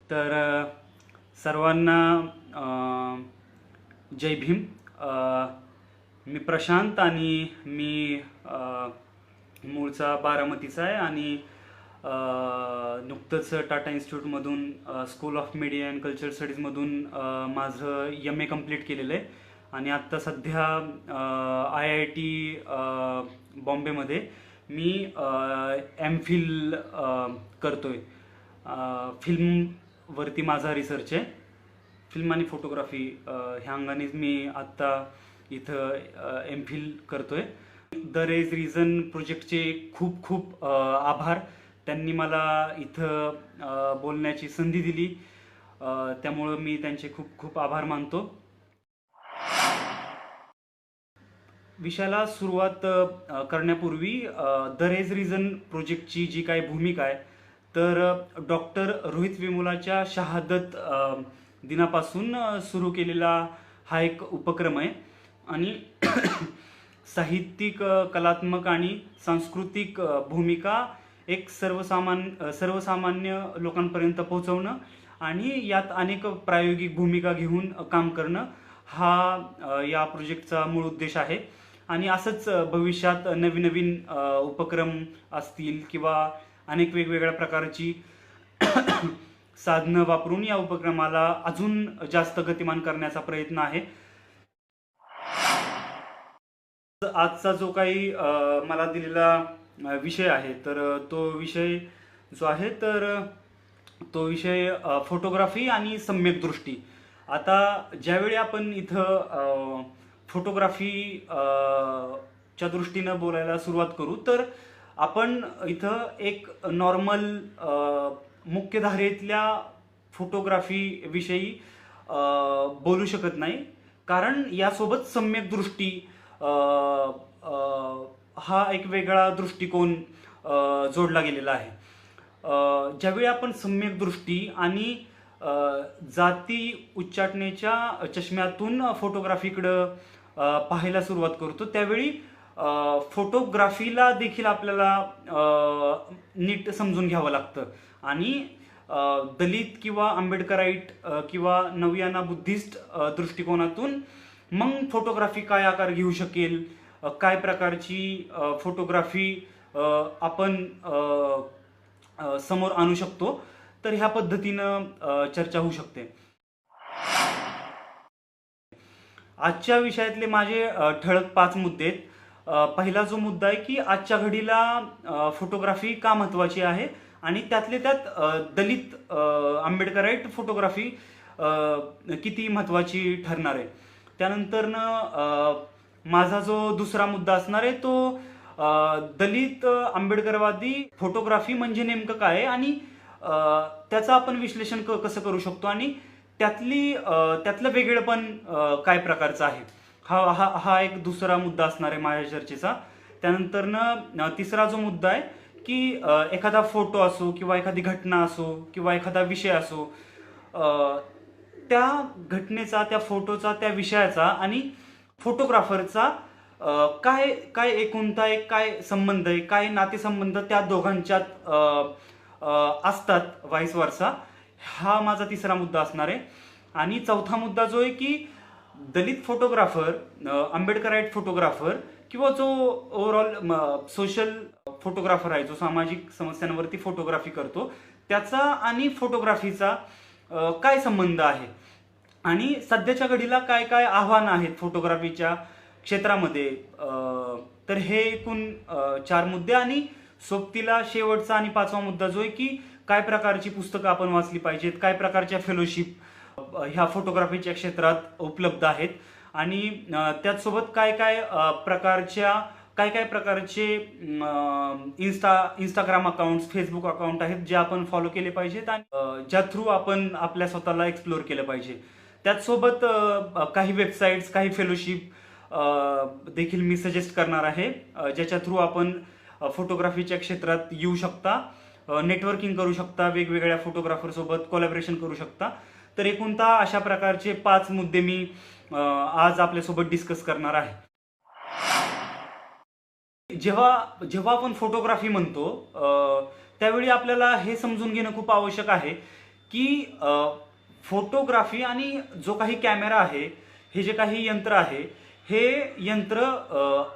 तर सर्वांना जय भीम. मी प्रशांत आणि मी मूळचा बारामतीचा आहे आणि नुकतंच टाटा इन्स्टिट्यूटमधून school of media and culture स्टडीजमधून माझं एम ए कंप्लीट केलेलं आहे आणि आत्ता सध्या आय आय टी बॉम्बेमध्ये मी एम फिल करतोय. फिल्मवरती माझा रिसर्च आहे. फिल्म आणि फोटोग्राफी ह्या अंगानेच मी आत्ता इथं एम फिल करतोय. द रेज रिझन प्रोजेक्टचे खूप खूप आभार. त्यांनी मला इथं बोलण्याची संधी दिली, त्यामुळं मी त्यांचे खूप खूप आभार मानतो. विषयाला सुरुवात करण्यापूर्वी द रेज रिझन प्रोजेक्टची जी काही भूमिका आहे, तर डॉक्टर रोहित वेमुलाच्या शहादत दिनापासून सुरू केलेला हा एक उपक्रम आहे आणि साहित्यिक, कलात्मक आणि सांस्कृतिक भूमिका एक सर्वसामान्य लोकांपर्यंत पोहोचवणं आणि यात अनेक प्रायोगिक भूमिका घेऊन काम करणं हा या प्रोजेक्टचा मूळ उद्देश आहे. आणि असंच भविष्यात नवीन नवीन उपक्रम असतील किंवा अनेक वेगवेगळ्या प्रकारची साधनं वापरून या उपक्रमाला अजून जास्त गतिमान करण्याचा प्रयत्न आहे. आजचा जो काही मला दिलेला विषय आहे, तर तो विषय जो आहे, तर तो विषय फोटोग्राफी आणि सम्यक दृष्टी. आता ज्यावेळी आपण इथं फोटोग्राफी च्या दृष्टीनं बोलायला सुरुवात करू, तर आपण इथं एक नॉर्मल मुख्यधारेतल्या फोटोग्राफी विषयी बोलू शकत नाही, कारण यासोबत सम्यक दृष्टी हा एक वेगळा दृष्टिकोन जोडला गेलेला आहे. ज्यावेळी आपण सम्यक दृष्टी आणि जाती उच्चाटनेच्या चष्म्यातून फोटोग्राफीकडं पाहायला सुरुवात करतो, त्यावेळी फोटोग्राफीला देखील आपल्याला नीट समजून घ्यावं लागतं आणि दलित किंवा आंबेडकराईट किंवा नवयाना बुद्धिस्ट दृष्टिकोनातून मग फोटोग्राफी काय आकार घेऊ शकेल, काय प्रकारची फोटोग्राफी आपण समोर आणू शकतो, तर ह्या पद्धतीनं चर्चा होऊ शकते. आजच्या विषयातले माझे ठळक 5 मुद्दे आहेत. पहिला जो मुद्दा आहे की आजच्या घडीला फोटोग्राफी का महत्त्वाची आहे आणि त्यातले त्यात दलित आंबेडकराईट फोटोग्राफी किती महत्त्वाची ठरणार आहे. त्यानंतरनं माझा जो दुसरा मुद्दा असणार आहे, तो दलित आंबेडकरवादी फोटोग्राफी म्हणजे नेमकं काय आहे आणि त्याचं आपण विश्लेषण कसं करू शकतो आणि त्यातलं वेगळेपण काय प्रकारचं आहे, हा हा हा एक दुसरा मुद्दा असणार आहे माझ्या चर्चेचा. त्यानंतरनं तिसरा जो मुद्दा आहे की एखादा फोटो असो किंवा एखादी घटना असो किंवा एखादा विषय असो, त्या घटनेचा, त्या फोटोचा, त्या विषयाचा आणि फोटोग्राफरचा काय काय एकूणता एक काय संबंध आहे, काय नातेसंबंध त्या दोघांच्यात असतात, व्हाईस वर्सा. हा माझा तिसरा मुद्दा असणार आहे. आणि चौथा मुद्दा जो आहे की दलित फोटोग्राफर, आंबेडकराईट फोटोग्राफर किंवा जो ओव्हरऑल सोशल फोटोग्राफर आहे, जो सामाजिक समस्यांवरती फोटोग्राफी करतो, त्याचा आणि फोटोग्राफीचा काय संबंध आहे आणि सध्याच्या घडीला काय काय आव्हानं आहेत फोटोग्राफीच्या क्षेत्रामध्ये. तर हे एकूण 4 मुद्दे. आणि सोबतीला शेवटचा आणि 5वा मुद्दा जो आहे की काय प्रकारची पुस्तकं आपण वाचली पाहिजेत, काय प्रकारच्या फेलोशिप ह्या फोटोग्राफीच्या क्षेत्रात उपलब्ध आहेत आणि त्याचसोबत काय काय प्रकारचे इंस्टाग्राम अकाउंट्स, फेसबुक अकाउंट आहेत जे आपण फॉलो केले पाहिजेत आणि ज्या थ्रू आपण आपल्या स्वतःला एक्सप्लोर केलं पाहिजे. त्याचसोबत काही वेबसाईट्स, काही फेलोशिप देखील मी सजेस्ट करणार आहे, ज्याच्या थ्रू आपण फोटोग्राफीच्या क्षेत्रात येऊ शकता, नेटवर्किंग करू शकता, वेगवेगळ्या फोटोग्राफर सोबत कोलॅबोरेशन करू शकता. तर एकूणतः अशा प्रकारचे 5 मुद्दे मी आज आपल्यासोबत डिस्कस करणार आहे. जेव्हा आपण फोटोग्राफी म्हणतो, त्यावेळी आपल्याला हे समजून घेणं खूप आवश्यक आहे की फोटोग्राफी आणि जो काही कॅमेरा आहे, हे जे काही यंत्र आहे, हे यंत्र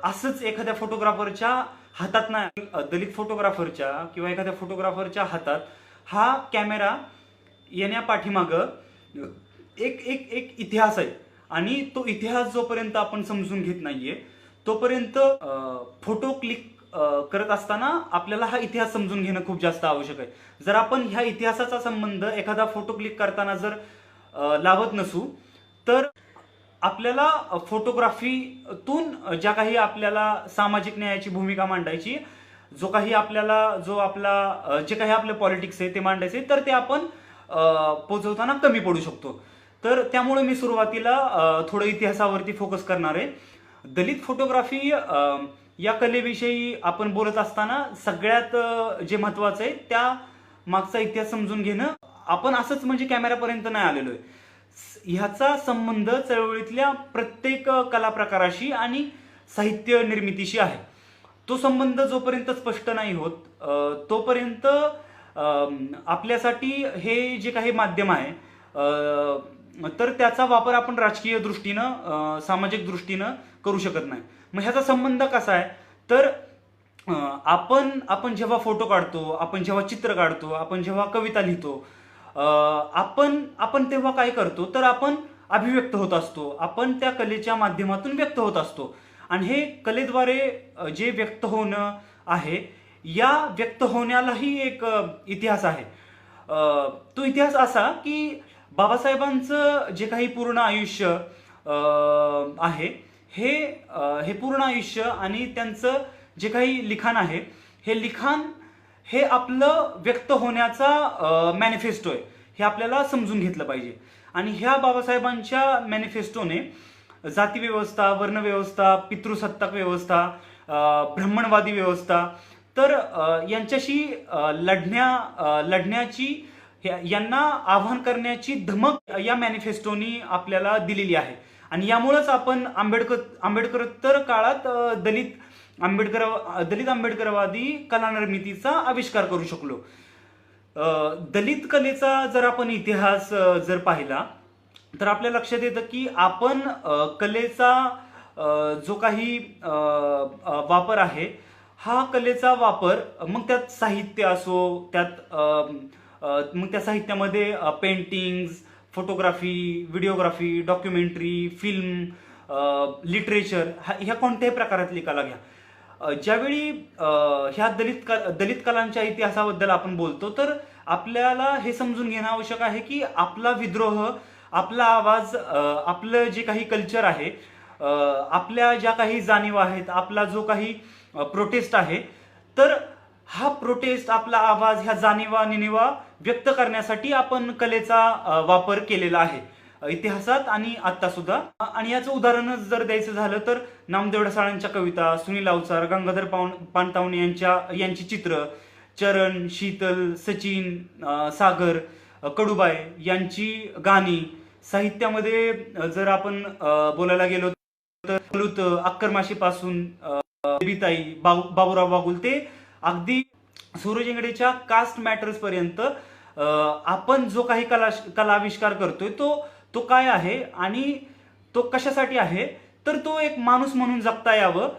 असंच एखाद्या फोटोग्राफरच्या हातात नाही. दलित फोटोग्राफरच्या किंवा एखाद्या फोटोग्राफरच्या हातात हा कॅमेरा येण्यापाठीमागं एक एक एक इतिहास आहे. आणि तो इतिहास जोपर्यंत आपण समजून घेत नाहीये तोपर्यंत फोटो क्लिक करत असताना आपल्याला हा इतिहास समजून घेणं खूप जास्त आवश्यक आहे. जर आपण ह्या इतिहासाचा संबंध एखादा फोटो क्लिक करताना जर लावत नसू, तर आपल्याला फोटोग्राफीतून ज्या काही आपल्याला सामाजिक न्यायाची भूमिका मांडायची, जो आपला जे काही आपलं पॉलिटिक्स आहे ते मांडायचे, तर ते आपण पोचवताना कमी पडू शकतो. तर त्यामुळे मी सुरुवातीला थोडं इतिहासावरती फोकस करणार आहे. दलित फोटोग्राफी या कलेविषयी आपण बोलत असताना सगळ्यात जे महत्वाचं आहे त्या मागचा इतिहास समजून घेणं. आपण असंच म्हणजे कॅमेऱ्यापर्यंत नाही आलेलो आहे. ह्याचा संबंध चळवळीतल्या प्रत्येक कला प्रकाराशी आणि साहित्य निर्मितीशी आहे. तो संबंध जोपर्यंत स्पष्ट नाही होत तोपर्यंत आपल्यासाठी हे जे काही माध्यम आहे तर त्याचा वापर आपण राजकीय दृष्टीनं सामाजिक दृष्टीनं करू शकत नाही. मग ह्याचा संबंध कसा आहे, तर आपण जेव्हा फोटो काढतो, आपण जेव्हा चित्र काढतो, आपण जेव्हा कविता लिहितो, आपण तेव्हा काय करतो, तर आपण अभिव्यक्त होत असतो. आपण त्या कलेच्या माध्यमातून व्यक्त होत असतो. आणि हे कलेद्वारे जे व्यक्त होणं आहे, या व्यक्त होण्यालाही एक इतिहास आहे. तो इतिहास असा की बाबासाहेबांचं जे काही पूर्ण आयुष्य आहे, हे पूर्ण आयुष्य आणि त्यांचं जे काही लिखाण आहे, हे लिखाण हे आपलं व्यक्त होण्याचा मॅनिफेस्टो आहे. हे आपल्याला समजून घेतलं पाहिजे. आणि ह्या बाबासाहेबांच्या मॅनिफेस्टोने जातीव्यवस्था, वर्णव्यवस्था, पितृसत्ताक व्यवस्था, ब्राह्मणवादी व्यवस्था, तर यांच्याशी लढण्याची, यांना आव्हान करण्याची धमक या मॅनिफेस्टोनी आपल्याला दिलेली आहे. आणि यामुळेच आपण आंबेडकरोत्तर काळात दलित आंबेडकरवादी कलानिर्मितीचा आविष्कार करू शकलो. दलित कलेचा जर आपण इतिहास जर पाहिला तर आपल्या लक्षात येतं की आपण कलेचा जो काही वापर आहे, हा कलेचा वापर मग त्यात साहित्य असो, मग त्या साहित्यामध्ये paintings, photography, videography, documentary, film, literature, ह्या कोणत्याही प्रकारातली कला घ्या. ज्यावेळी ह्या दलित कलांच्या इतिहासाबद्दल आपण बोलतो तर आपल्याला हे समजून घेणं आवश्यक आहे की आपला विद्रोह, आपला आवाज, आपलं जे काही कल्चर आहे, आपल्या ज्या काही जाणीवा आहेत, आपला जो काही प्रोटेस्ट आहे, तर हा प्रोटेस्ट, आपला आवाज, ह्या जाणीवा निनिवा व्यक्त करण्यासाठी आपण कलेचा वापर केलेला आहे इतिहासात आणि आता सुद्धा. आणि याचं उदाहरणच जर द्यायचं झालं तर नामदेव ढसाळांच्या कविता, सुनील अवचार, गंगाधर पानतावणे यांची चित्र, चरण, शीतल, सचिन, सागर, कडूबाई यांची गाणी, साहित्यामध्ये जर आपण बोलायला गेलो तर अक्करमाशीपासून बेबीताई, बाबूराव बागुल ते अगदी सूरज इंगडेच्या कास्ट मॅटर्स पर्यंत आपण जो काही कला आविष्कार करतोय तो काय आहे आणि तो कशासाठी आहे, तर तो एक माणूस म्हणून जगता यावं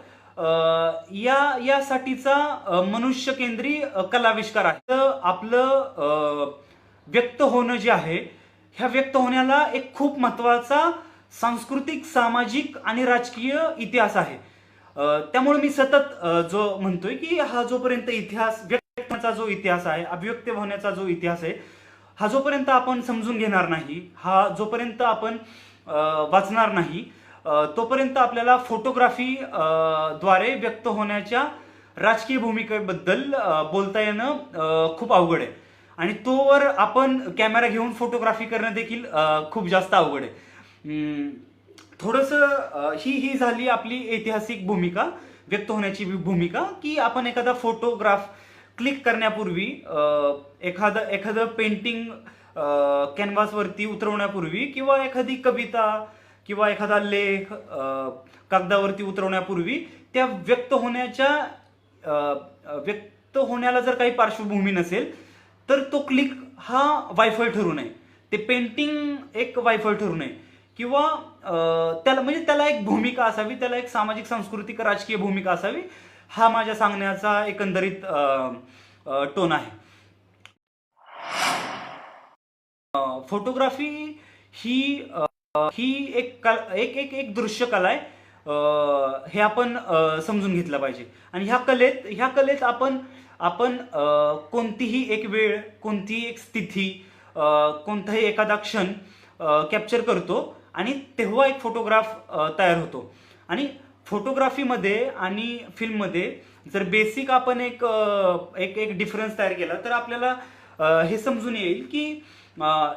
यासाठीचा मनुष्य केंद्री कलाविष्कार आहे. तर आपलं व्यक्त होणं जे आहे, ह्या व्यक्त होण्याला एक खूप महत्वाचा सांस्कृतिक, सामाजिक आणि राजकीय इतिहास आहे. त्यामुळे मी सतत जो म्हणतोय की हा जोपर्यंत इतिहास, व्यक्त होण्याचा जो इतिहास आहे, अभिव्यक्त होण्याचा जो इतिहास आहे, हा जोपर्यंत आपण समजून घेणार नाही, हा जोपर्यंत आपण वाचणार नाही, तोपर्यंत आपल्याला फोटोग्राफी द्वारे व्यक्त होण्याच्या राजकीय भूमिकेबद्दल बोलता येणं खूप अवघड आहे. आणि तोवर आपण कॅमेरा घेऊन फोटोग्राफी करणं देखील खूप जास्त अवघड आहे. थोडंसं ही झाली आपली ऐतिहासिक भूमिका, व्यक्त होण्याची भूमिका, की आपण एखादा फोटोग्राफ क्लिक करण्यापूर्वी, एखादं पेंटिंग कॅनव्हासवरती उतरवण्यापूर्वी, किंवा एखादी कविता किंवा एखादा लेख कागदावरती उतरवण्यापूर्वी त्या व्यक्त होण्याला जर काही पार्श्वभूमी नसेल तर तो क्लिक हा वायफळ ठरू नये, ते पेंटिंग एक वायफळ ठरू नये, किंवा त्याला म्हणजे त्याला एक भूमिका असावी, त्याला एक सामाजिक सांस्कृतिक राजकीय भूमिका असावी, हा माझ्या सांगण्याचा एकंदरीत टोन आहे. फोटोग्राफी ही ही एक दृश्य कला आहे, हे आपण समजून घेतलं पाहिजे. आणि ह्या कलेत आपण आपण कोणतीही एक वेळ, कोणतीही एक स्थिती, कोणताही एखादा क्षण कॅप्चर करतो आणि तेव्हा एक फोटोग्राफ तयार होतो. आणि फोटोग्राफीमध्ये आणि फिल्ममध्ये जर बेसिक आपण एक एक डिफरन्स तयार केला तर आपल्याला हे समजून येईल की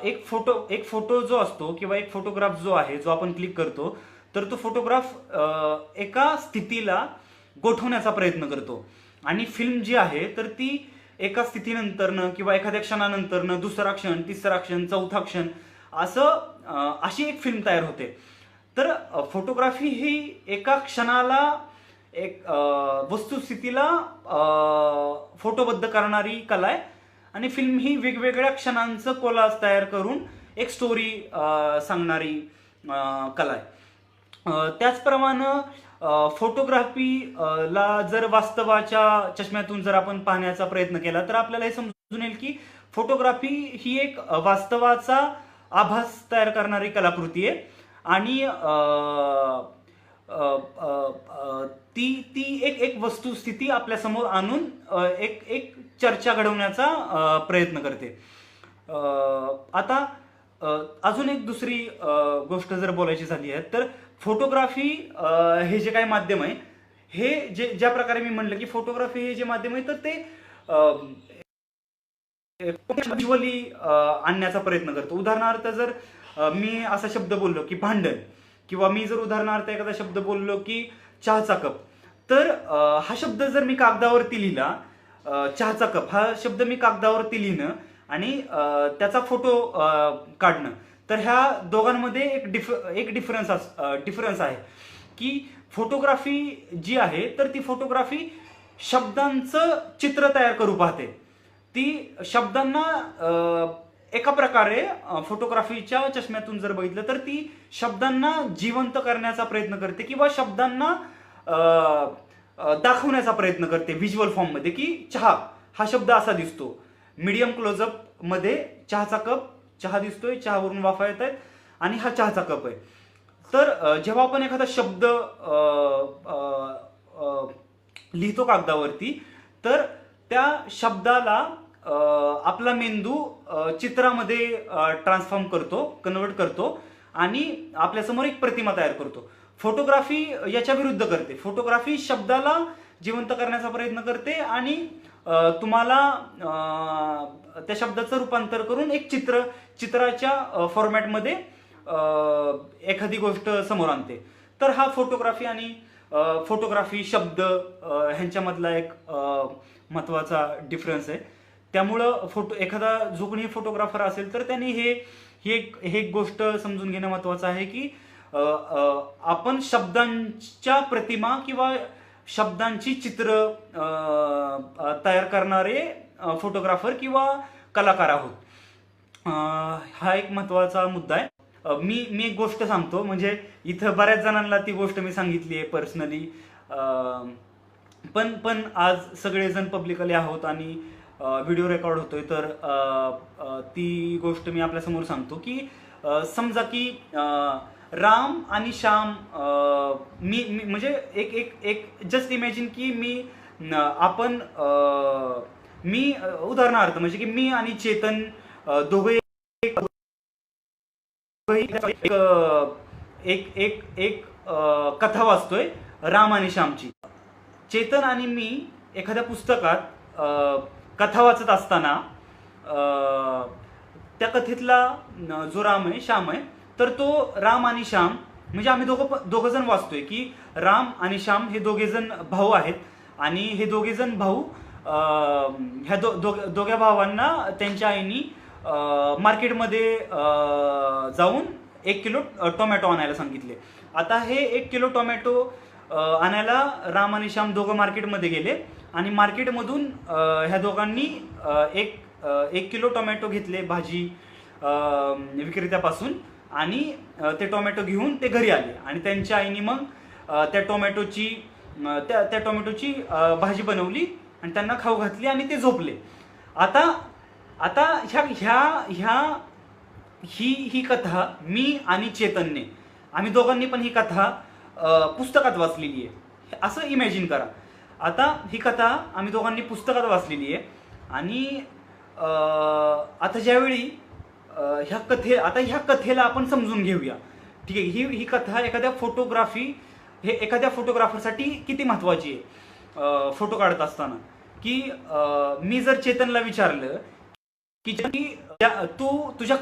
एक फोटो जो असतो किंवा एक फोटोग्राफ जो आहे, जो आपण क्लिक करतो, तर तो फोटोग्राफ एका स्थितीला गोठवण्याचा प्रयत्न करतो. आणि फिल्म जी आहे तर ती एका स्थितीनंतरनं किंवा एखाद्या क्षणानंतरनं दुसरा क्षण, तिसरा क्षण, चौथा क्षण, अशी एक फिल्म तयार होते. तर फोटोग्राफी ही एका क्षणाला, एक वस्तुस्थितीला फोटोबद्ध करणारी कला आहे. आणि फिल्म ही वेगवेगळ्या क्षणांचं कोलाज तयार करून एक स्टोरी सांगणारी कला आहे. त्याचप्रमाणे फोटोग्राफीला जर वास्तवाच्या चष्म्यातून जर आपण पाहण्याचा प्रयत्न केला तर आपल्याला हे समजून येईल की फोटोग्राफी ही एक वास्तवाचा आभास तयार करणारी कलाकृती आहे. आणि ती ती एक वस्तुस्थिती आपल्या समोर आणून एक चर्चा घडवण्याचा प्रयत्न करते. आता अजून एक दुसरी गोष्ट जर बोलायची झाली आहे तर फोटोग्राफी हे जे काही माध्यम आहे, हे ज्या प्रकारे मी म्हणलं की फोटोग्राफी हे जे माध्यम आहे तर ते व्हिज्युअली आणण्याचा प्रयत्न करतो. उदाहरणार्थ जर मी असा शब्द बोललो की भांडण, किंवा मी जर उदाहरणार्थ एखादा शब्द बोललो की चहाचा कप, तर हा शब्द जर मी कागदावरती लिहिला, चहाचा कप हा शब्द मी कागदावरती लिहिणं आणि त्याचा फोटो काढणं, तर ह्या दोघांमध्ये एक डिफरन्स आहे की फोटोग्राफी जी आहे तर ती फोटोग्राफी शब्दांचं चित्र तयार करू पाहते. ती शब्दांना एका प्रकारे फोटोग्राफीच्या चष्म्यातून जर बघितलं तर ती शब्दांना जिवंत करण्याचा प्रयत्न करते किंवा शब्दांना दाखवण्याचा प्रयत्न करते व्हिज्युअल फॉर्ममध्ये, की चहा हा शब्द असा दिसतो. मीडियम क्लोजअप मध्ये चहाचा कप, चहा दिसतोय, चहावरून वाफा येत आहेत आणि हा चहाचा कप आहे. तर जेव्हा आपण एखादा शब्द लिहितो कागदावरती, तर त्या शब्दाला आपला मेंदू चित्रामध्ये ट्रान्सफॉर्म करतो, कन्वर्ट करतो आणि आपल्यासमोर एक प्रतिमा तयार करतो. फोटोग्राफी याच्या विरुद्ध करते. फोटोग्राफी शब्दाला जिवंत करण्याचा प्रयत्न करते आणि तुम्हाला त्या शब्दाचं रूपांतर करून एक चित्राच्या फॉर्मॅटमध्ये एखादी गोष्ट समोर आणते. तर हा फोटोग्राफी आणि फोटोग्राफी शब्द ह्यांच्यामधला एक महत्वाचा डिफरन्स आहे. त्यामुळं एखादा जो कोणी फोटोग्राफर असेल तर त्यांनी ही एक गोष्ट समजून घेणं महत्वाचं आहे की आपण शब्दांच्या प्रतिमा किंवा शब्दांची चित्र तयार करणारे फोटोग्राफर किंवा कलाकार आहोत. हा एक महत्वाचा मुद्दा आहे. मी एक गोष्ट सांगतो, म्हणजे इथं बऱ्याच जणांना ती गोष्ट मी सांगितली आहे पर्सनली, पण आज सगळेजण पब्लिकली आहोत आणि व्हिडिओ रेकॉर्ड होतोय, तर ती गोष्ट मी आपल्यासमोर सांगतो की समजा की राम आणि श्याम, मी म्हणजे एक जस्ट इमॅजिन की मी उदाहरणार्थ म्हणजे की मी आणि चेतन दोघे एक कथा वाचतोय राम आणि श्यामची. चेतन आणि मी एखाद्या पुस्तकात कथा वाचत असताना त्या कथेतला जो राम आहे, श्याम आहे, तर तो राम आणि श्याम म्हणजे आम्ही दोघं जण वाचतोय की राम आणि श्याम हे दोघे जण भाऊ आहेत आणि हे दोघे जण भाऊ ह्या दोघ्या भावांना त्यांच्या आईनी मार्केटमध्ये जाऊन 1 किलो टोमॅटो आणायला सांगितले. आता हे 1 किलो टोमॅटो आणायला राम आणि श्याम दोघं मार्केटमध्ये गेले आणि मार्केटमधून ह्या दोघांनी एक 1 किलो टोमॅटो घेतले भाजी विक्रेत्यापासून आणि ते टोमॅटो घेऊन ते घरी आले आणि त्यांच्या आईने मग त्या टोमॅटोची भाजी बनवली आणि त्यांना खाऊ घातली आणि ते झोपले. आता आता ह्या ह्या ह्या ही कथा मी आणि चेतनने आम्ही दोघांनी पण ही कथा पुस्तकात वाचलेली आहे असं इमॅजिन करा. आता ही कथा आम्ही दोघांनी पुस्तकात वाचलेली आहे आणि आता ज्यावेळी ह्या कथेला आपण समजून घेऊया. ठीक आहे, ही कथा एखाद्या फोटोग्राफरसाठी किती महत्वाची आहे फोटो काढत असताना. की मी जर चेतनला विचारलं की तुझ्या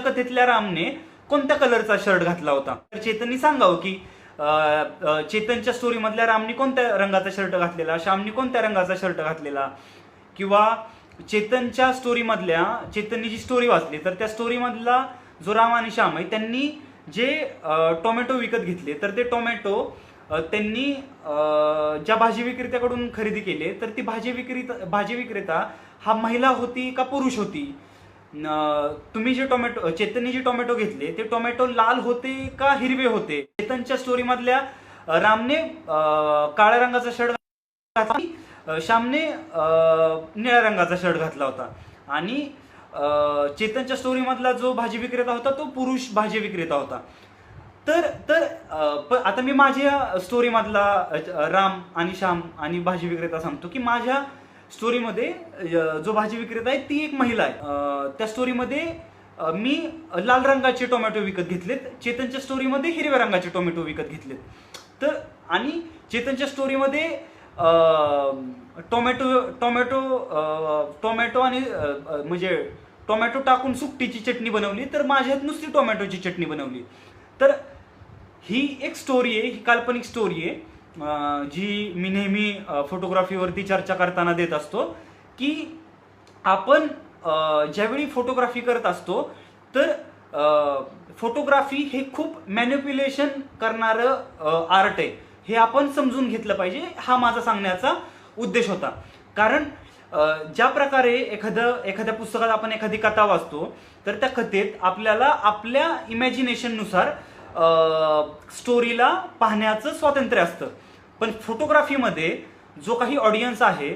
कथेतल्या रामने कोणत्या कलरचा शर्ट घातला होता, तर चेतननी सांगावं की चेतनच्या स्टोरी मधल्या रामनी कोणत्या रंगाचा शर्ट घातलेला, श्यामनी कोणत्या रंगाचा शर्ट घातलेला, किंवा चेतननी जी स्टोरी वाचली तर त्या स्टोरी मधला जो राम आणि श्याम आहे त्यांनी जे टोमॅटो विकत घेतले तर ते टोमॅटो त्यांनी ज्या भाजी विक्रेत्याकडून खरेदी केले तर ती भाजी विक्रेता हा महिला होती का पुरुष होती. तुम्ही चेतननी जे टोमॅटो घेतले ते टोमॅटो लाल होते का हिरवे होते. चेतनच्या स्टोरी मधल्या रामने काळ्या रंगाचा शर्ट घातला, श्यामने निळ्या रंगाचा शर्ट घातला होता आणि चेतनच्या स्टोरी मधला जो भाजी विक्रेता होता तो पुरुष भाजी विक्रेता होता. तर आता मी माझ्या स्टोरी मधला राम आणि श्याम आणि भाजी विक्रेता सांगतो की माझ्या स्टोरीमध्ये जो भाजी विक्रेता आहे ती एक महिला आहे. त्या स्टोरीमध्ये मी लाल रंगाचे टोमॅटो विकत घेतलेत, चेतनच्या स्टोरीमध्ये हिरव्या रंगाचे टोमॅटो विकत घेतलेत. तर आणि चेतनच्या स्टोरीमध्ये टोमॅटो आणि म्हणजे टोमॅटो टाकून सुकटीची चटणी बनवली, तर माझ्यात नुसती टोमॅटोची चटणी बनवली. तर ही एक स्टोरी आहे, ही काल्पनिक स्टोरी आहे जी मी नेहमी फोटोग्राफीवरती चर्चा करताना देत असतो की आपण ज्यावेळी फोटोग्राफी करत असतो तर फोटोग्राफी हे खूप मॅनिप्युलेशन करणारं आर्ट आहे हे आपण समजून घेतलं पाहिजे. हा माझा सांगण्याचा उद्देश होता. कारण ज्या प्रकारे एखाद्या पुस्तकात आपण एखादी कथा वाचतो तर त्या कथेत आपल्याला आपल्या इमॅजिनेशननुसार स्टोरीला पाहण्याचं स्वातंत्र्य असतं. पण फोटोग्राफीमध्ये जो काही ऑडियन्स आहे,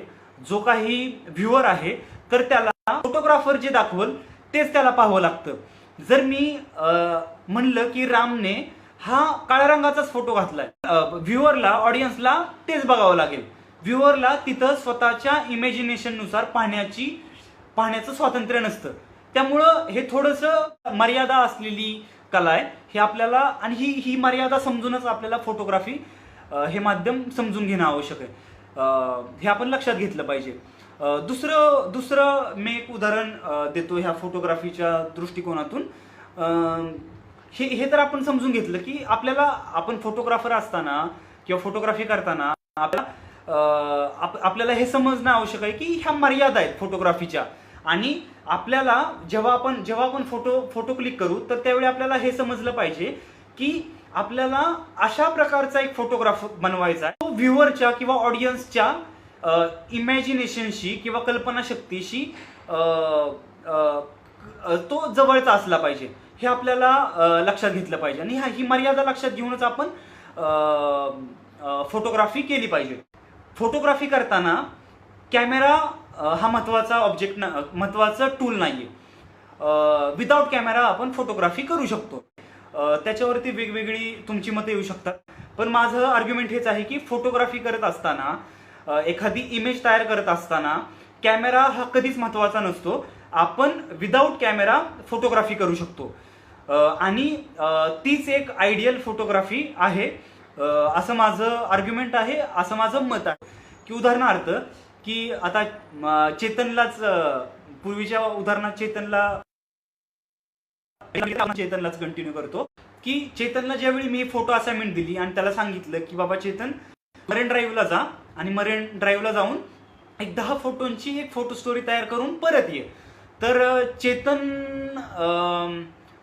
जो काही व्ह्युअर आहे, तर त्याला फोटोग्राफर जे दाखवल तेच त्याला पाहावं लागतं. जर मी म्हणलं की रामने हा काळ्या रंगाचाच फोटो घातलाय, व्ह्युअरला ऑडियन्सला तेच बघावं लागेल. व्ह्युअरला तिथं स्वतःच्या इमॅजिनेशननुसार पाहण्याचं स्वातंत्र्य नसतं. त्यामुळं हे थोडंसं मर्यादा असलेली कला आहे हे आपल्याला, आणि ही मर्यादा समजूनच आपल्याला फोटोग्राफी हे माध्यम समजून घेणं आवश्यक आहे. हे आपण लक्षात घेतलं पाहिजे. दुसरं मी एक उदाहरण देतो ह्या फोटोग्राफीच्या दृष्टिकोनातून. हे तर आपण समजून घेतलं की आपण फोटोग्राफर असताना किंवा फोटोग्राफी करताना आपल्याला हे समजणं आवश्यक आहे की ह्या मर्यादा आहेत फोटोग्राफीच्या. आणि आपल्याला जेव्हा आपण फोटो क्लिक करू तर त्यावेळी आपल्याला हे समजलं पाहिजे की आपल्याला अशा प्रकारचा एक फोटोग्राफ बनवायचा आहे तो व्ह्युअरच्या किंवा ऑडियन्सच्या इमॅजिनेशनशी किंवा कल्पनाशक्तीशी तो जवळचा असला पाहिजे. हे आपल्याला लक्षात घेतलं पाहिजे आणि ही मर्यादा लक्षात घेऊनच आपण फोटोग्राफी केली पाहिजे. फोटोग्राफी करताना कॅमेरा हा महत्वाचा टूल नाहीये. विदाउट कॅमेरा आपण फोटोग्राफी करू शकतो. त्याच्यावरती वेगवेगळी तुमची मतं येऊ शकतात, पण माझं आर्ग्युमेंट हेच आहे की फोटोग्राफी करत असताना, एखादी इमेज तयार करत असताना कॅमेरा हा कधीच महत्वाचा नसतो. आपण विदाउट कॅमेरा फोटोग्राफी करू शकतो आणि तीच एक आयडियल फोटोग्राफी आहे असं माझं आर्ग्युमेंट आहे, असं माझं मत आहे. की उदाहरणार्थ की आता चेतनलाच पूर्वीच्या उदाहरणात चेतनलाच कंटिन्यू करतो की चेतनला ज्यावेळी मी फोटो असाइनमेंट दिली आणि त्याला सांगितलं की बाबा चेतन मरीन ड्राईव्हला जा आणि मरीन ड्राईव्हला जाऊन एक 10 फोटोंची एक फोटो स्टोरी तयार करून परत ये. तर चेतन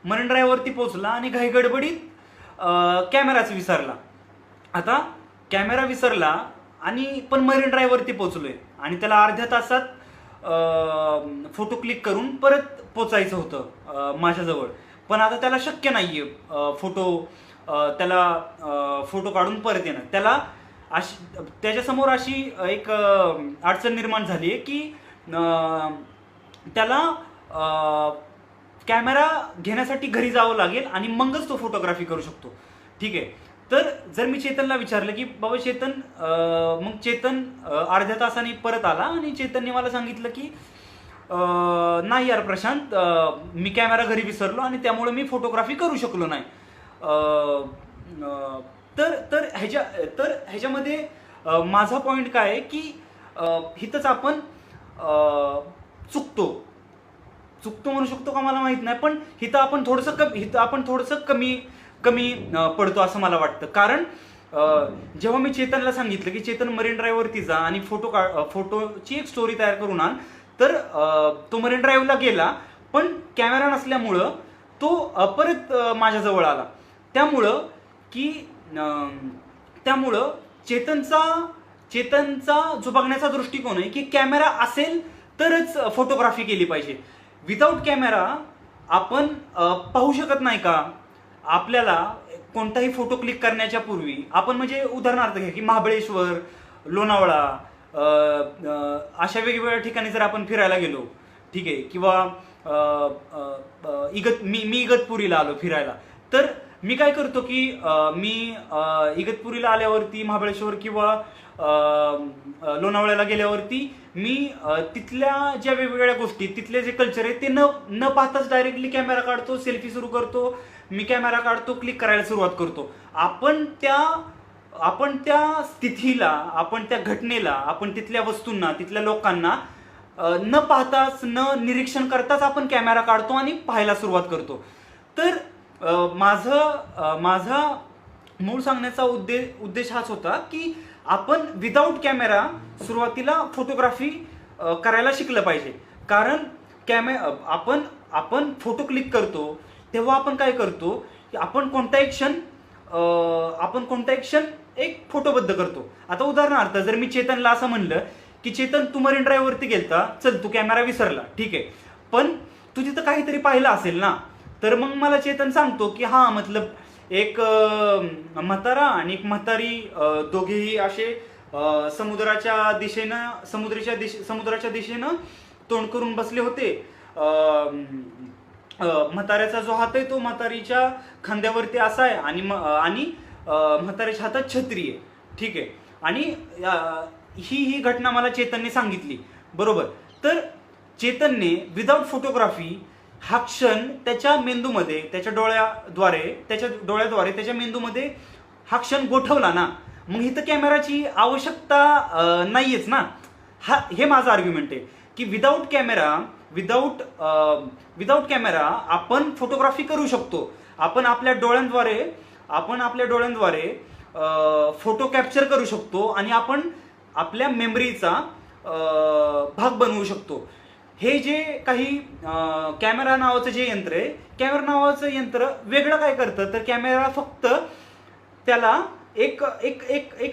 मरीन ड्राईव्हवरती पोहोचला आणि घाईगडबडीत कॅमेराच विसरला. आता कॅमेरा विसरला आणि पण मरीन ड्राईव्हवरती पोहोचलोय आणि त्याला अर्ध्या तासात फोटो क्लिक करून परत पोचायचं होतं माझ्याजवळ. पण आता त्याला शक्य नाहीये त्याला फोटो काढून परत येणं. त्याच्यासमोर अशी एक अडचण निर्माण झाली आहे की त्याला कॅमेरा घेण्यासाठी घरी जावं लागेल आणि मगच तो फोटोग्राफी करू शकतो. ठीक आहे. तर जर मी चेतनला विचारलं की बाबा चेतन, मग चेतन अर्ध्या तासाने परत आला आणि चेतनने मला सांगितलं की नाही यार प्रशांत, मी कॅमेरा घरी विसरलो आणि त्यामुळे मी फोटोग्राफी करू शकलो नाही. तर ह्याच्यामध्ये माझा पॉइंट काय आहे की हिथंच आपण चुकतो म्हणू शकतो का मला माहित नाही, पण हिथं आपण थोडंसं कमी पडतो असं मला वाटतं. कारण जेव्हा मी चेतनला सांगितलं की चेतन मरीन ड्राईव्हवरती जा आणि फोटोची एक स्टोरी तयार करून आण, तर तो मरीन ड्राईव्हला गेला, पण कॅमेरा नसल्यामुळं तो परत माझ्याजवळ आला. त्यामुळं चेतनचा जो बघण्याचा दृष्टिकोन आहे की कॅमेरा असेल तरच फोटोग्राफी केली पाहिजे. विदाऊट कॅमेरा आपण पाहू शकत नाही का? आपल्याला कोणताही फोटो क्लिक करण्याच्या पूर्वी आपण, म्हणजे उदाहरणार्थ घ्या की महाबळेश्वर, लोणावळा अशा वेगवेगळ्या ठिकाणी जर आपण फिरायला गेलो, ठीक आहे, किंवा मी इगतपुरीला आलो फिरायला, तर मी काय करतो की मी इगतपुरीला आल्यावरती, महाबळेश्वर किंवा लोणावळ्याला गेल्यावरती मी तिथल्या ज्या वेगवेगळ्या गोष्टी, तिथले जे कल्चर आहे ते न पाहताच डायरेक्टली कॅमेरा काढतो, सेल्फी सुरू करतो, मी कॅमेरा काढतो, क्लिक करायला सुरुवात करतो. आपण त्या स्थितीला, आपण त्या घटनेला, आपण तिथल्या वस्तूंना, तिथल्या लोकांना न पाहताच, न निरीक्षण करताच आपण कॅमेरा काढतो आणि पाहायला सुरुवात करतो. तर माझा मूळ सांगण्याचा उद्देश हाच होता की आपण विदाऊट कॅमेरा सुरुवातीला फोटोग्राफी करायला शिकलं पाहिजे. कारण आपण फोटो क्लिक करतो तेव्हा आपण काय करतो की आपण कोणताही क्षण एक फोटोबद्ध करतो. आता उदाहरणार्थ जर मी चेतनला असं म्हणलं की चेतन, तू मरीन ड्राईव्हवरती गेलता, चल तू कॅमेरा विसरला, ठीक आहे, पण तू तिथं काहीतरी पाहिलं असेल ना, तर मग मला चेतन सांगतो की हा, मतलब एक म्हातारा आणि एक म्हातारी दोघेही असे समुद्राच्या दिशेनं तोंड करून बसले होते. म्हाताऱ्याचा जो हात आहे तो म्हातारीच्या खांद्यावरती असा आहे आणि म्हाताऱ्याच्या हातात छत्री आहे, ठीक आहे. आणि ही घटना मला चेतनने सांगितली, बरोबर. तर चेतनने विदाऊट फोटोग्राफी हा क्षण त्याच्या मेंदूमध्ये, त्याच्या डोळ्याद्वारे त्याच्या मेंदूमध्ये हा क्षण गोठवला ना, मग इथं कॅमेराची आवश्यकता नाहीयेच ना. हे माझं आर्ग्युमेंट आहे की विदाऊट कॅमेरा आपण फोटोग्राफी करू शकतो. आपण आपल्या डोळ्यांद्वारे फोटो कॅप्चर करू शकतो आणि आपण आपल्या मेमरीचा भाग बनवू शकतो. हे जे काही कॅमेरा नावाचं जे यंत्र आहे, कॅमेरा नावाचं यंत्र वेगळं काय करतं, तर कॅमेरा फक्त त्याला एक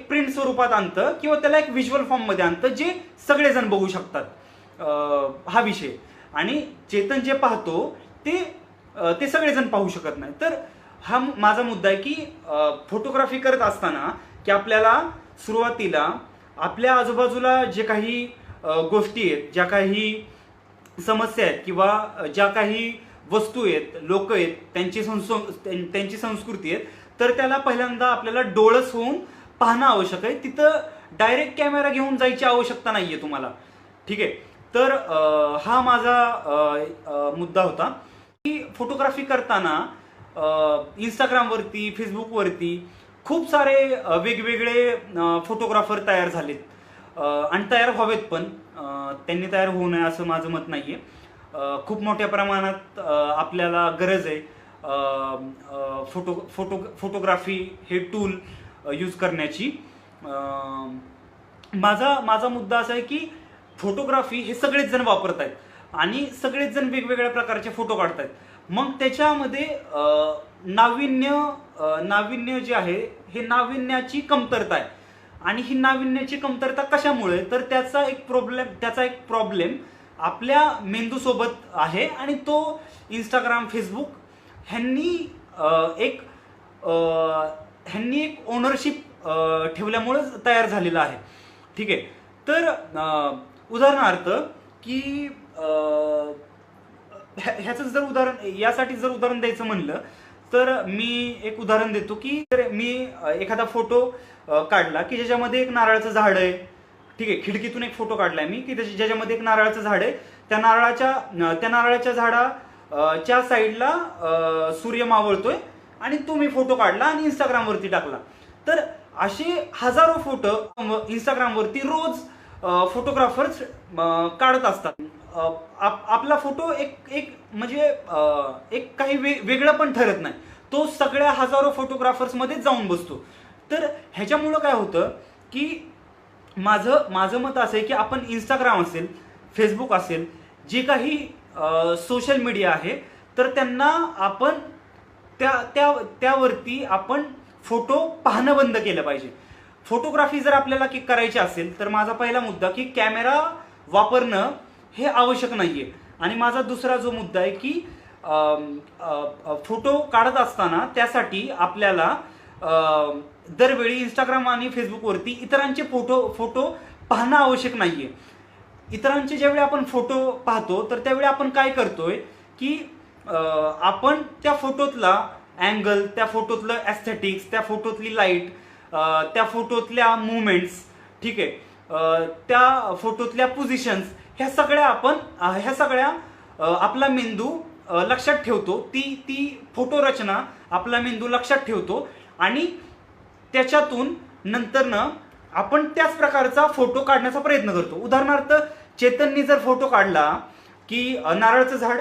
प्रिंट स्वरूपात आणतं किंवा त्याला एक व्हिज्युअल फॉर्म मध्ये आणतं जे सगळेजण बघू शकतात. हा विषय. आणि चेतन जे पाहतो ते सगळेजण पाहू शकत नाही. तर हा माझा मुद्दा आहे की फोटोग्राफी करत असताना की आपल्याला सुरुवातीला आपल्या आजूबाजूला जे काही गोष्टी आहेत, ज्या काही समस्या आहेत किंवा ज्या काही वस्तू आहेत, लोक आहेत, त्यांची संस्कृती आहेत, तर त्याला पहिल्यांदा आपल्याला डोळस होऊन पाहणं आवश्यक आहे. तिथं डायरेक्ट कॅमेरा घेऊन जायची आवश्यकता नाहीये तुम्हाला, ठीक आहे. तर हा माझा मुद्दा होता की फोटोग्राफी करताना इंस्टाग्रामवरती, फेसबुकवरती खूप सारे वेगवेगळे फोटोग्राफर तयार झालेत आणि तयार व्हावेत, पण त्यांनी तयार होऊ नये असं माझं मत नाहीये. खूप मोठ्या प्रमाणात आपल्याला गरज आहे फोटोग्राफी हे टूल यूज करण्याची. माझा मुद्दा असा आहे की फोटोग्राफी हे सगळेच जण वापरत आहेत आणि सगळेच जण वेगवेगळ्या प्रकारचे फोटो काढत आहेत. मग त्याच्यामध्ये नाविन्य जे आहे, हे नाविन्याची कमतरता आहे. आणि ही नाविन्याची कमतरता कशामुळे, तर त्याचा एक प्रॉब्लेम आपल्या मेंदूसोबत आहे आणि तो इंस्टाग्राम फेसबुक ह्यांनी एक ओनरशिप ठेवल्यामुळे तयार झालेला आहे. ठीक आहे. तर उदाहरणार्थ की ह्याचं जर यासाठी जर उदाहरण द्यायचं म्हणलं तर मी एक उदाहरण देतो की मी एखादा फोटो काढला की ज्याच्यामध्ये एक नारळाचं झाड आहे. ठीक आहे. खिडकीतून एक फोटो काढलाय मी की ज्याच्यामध्ये एक नारळाचं झाड आहे. त्या नारळाच्या झाडाच्या साईडला सूर्य मावळतोय आणि तो मी फोटो काढला आणि इंस्टाग्रामवरती टाकला. तर असे हजारो फोटो इंस्टाग्रामवरती रोज फोटोग्राफर्स काढत असतात. आपला फोटो एक म्हणजे एक काही वेगळं पण ठरत नाही, तो सगळ्या हजारो फोटोग्राफर्स मध्ये जाऊन बसतो. तर ह्याच्यामुळं काय होतं की माझं मत असं आहे की आपण इंस्टाग्राम असेल, फेसबुक असेल, जे काही सोशल मीडिया आहे, तर त्यांना आपण त्यावरती आपण फोटो पाहणं बंद केलं पाहिजे. फोटोग्राफी जर आपल्याला करायची असेल तर माझा पहिला मुद्दा की कॅमेरा वापरणं हे आवश्यक नाहीये. आणि माझा दुसरा जो मुद्दा आहे की फोटो काढत असताना त्यासाठी आपल्याला दरवेळी इंस्टाग्राम आणि फेसबुकवरती इतरांचे फोटो पाहणं आवश्यक नाहीये. इतरांचे ज्यावेळी आपण फोटो पाहतो तर त्यावेळी आपण काय करतोय की आपण त्या फोटोतला अँगल, त्या फोटोतलं ॲस्थेटिक्स, त्या फोटोतली लाईट, त्या फोटोतल्या मुवमेंट्स, ठीक आहे, त्या फोटोतल्या पोझिशन्स, ह्या सगळ्या आपला मेंदू लक्षात ठेवतो. ती फोटो रचना आपला मेंदू लक्षात ठेवतो आणि त्याच्यातून नंतरनं आपण त्याच प्रकारचा फोटो काढण्याचा प्रयत्न करतो. उदाहरणार्थ चेतननी जर फोटो काढला की नारळाचं झाड,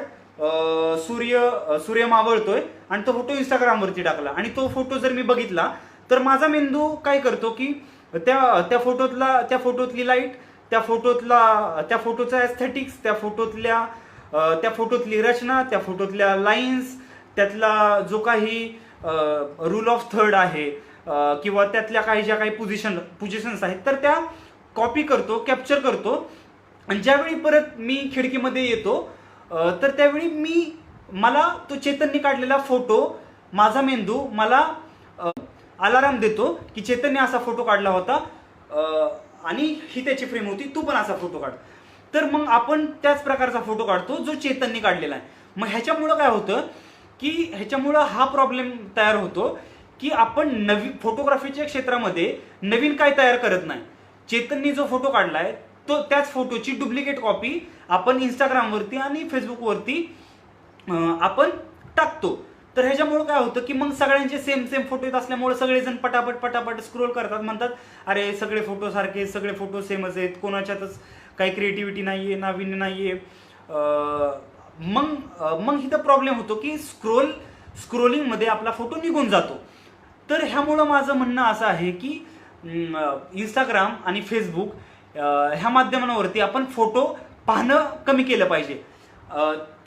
सूर्य मावळतोय आणि तो फोटो इंस्टाग्रामवरती टाकला आणि तो फोटो जर मी बघितला तर माझा मेंदू काय करतो की त्या फोटोतली लाईट, त्या फोटोचा एस्थेटिक्स, त्या फोटोतली रचना, त्या फोटोतल्या लाईन्स, त्यातला जो काही रूल ऑफ थर्ड आहे किंवा त्यातल्या ज्या काही पोझिशन्स आहेत तर त्या कॉपी करतो, कॅप्चर करतो. आणि ज्यावेळी परत मी खिडकीमध्ये येतो तर त्यावेळी मला तो चेतननी काढलेला फोटो, माझा मेंदू मला अलाराम देतो की चेतनने असा फोटो काढला होता आणि ही त्याची फ्रेम होती, तू पण असा फोटो काढ. तर मग आपण त्याच प्रकारचा फोटो काढतो जो चेतननी काढलेला आहे. मग ह्याच्यामुळं काय होतं की ह्याच्यामुळं हा प्रॉब्लेम तयार होतो की आपण नवीन फोटोग्राफीच्या क्षेत्रामध्ये नवीन काय तयार करत नाही. चेतननी जो फोटो काढलाय तो त्याच फोटोची डुप्लिकेट कॉपी आपण इंस्टाग्रामवरती आणि फेसबुकवरती आपण टाकतो. तर ह्याच्यामुळे काय होतं की मग सगळ्यांचे सेम फोटो येत असल्यामुळे सगळेजण पटापट स्क्रोल करतात, म्हणतात अरे सगळे फोटो सारखे, सगळे फोटो सेमच आहेत, कोणाच्यातच काही क्रिएटिव्हिटी नाहीये, नाविन्य नाहीये. मग इथं प्रॉब्लेम होतो की स्क्रोलिंगमध्ये आपला फोटो निघून जातो. तर ह्यामुळं माझं म्हणणं असं आहे की इंस्टाग्राम आणि फेसबुक ह्या माध्यमांवरती आपण फोटो पाहणं कमी केलं पाहिजे,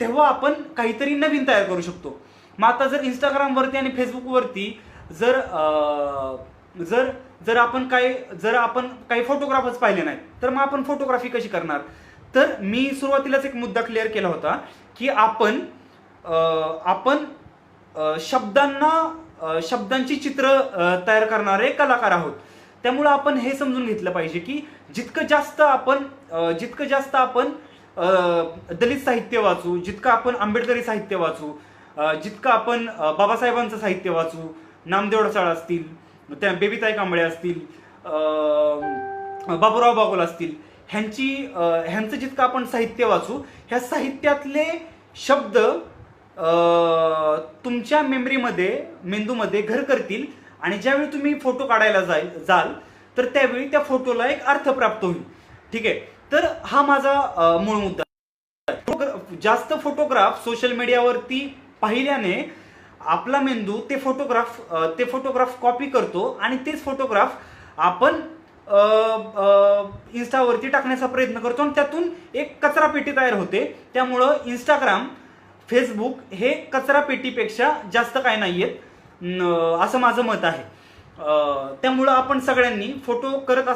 तेव्हा आपण काहीतरी नवीन तयार करू शकतो. मग आता जर इंस्टाग्रामवरती आणि फेसबुकवरती जर आपण काही फोटोग्राफर्स पाहिले नाहीत तर मग आपण फोटोग्राफी कशी करणार. तर मी सुरुवातीलाच एक मुद्दा क्लिअर केला होता की आपण शब्दांची चित्र तयार करणारे कलाकार आहोत. त्यामुळे आपण हे समजून घेतलं पाहिजे की जितकं जास्त आपण दलित साहित्य वाचू, जितकं आपण आंबेडकरी साहित्य वाचू, जितकं आपण बाबासाहेबांचं साहित्य वाचू, नामदेव ढसाळ असतील, त्या बेबीताई कांबळे असतील, बाबूराव बागोल असतील, ह्यांचं जितकं आपण साहित्य वाचू, ह्या साहित्यातले शब्द तुमच्या मेंदूमध्ये घर करतील आणि ज्यावेळी तुम्ही फोटो काढायला जाल तर त्यावेळी त्या फोटोला एक अर्थ प्राप्त होईल. ठीक आहे. तर हा माझा मूळ मुद्दा. जास्त फोटोग्राफ सोशल मीडियावरती पाहिल्याने आपला मेंदू ते फोटोग्राफ कॉपी करतो आणि तेच फोटोग्राफ आपण इन्स्टावरती टाकण्याचा प्रयत्न करतो आणि त्यातून एक कचरा पेटी तयार होते. त्यामुळं इंस्टाग्राम, फेसबुक हे कचरा पेटीपेक्षा जास्त काय नाहीयेत असं माझं मत आहे. त्यामुळं आपण सगळ्यांनी फोटो काढत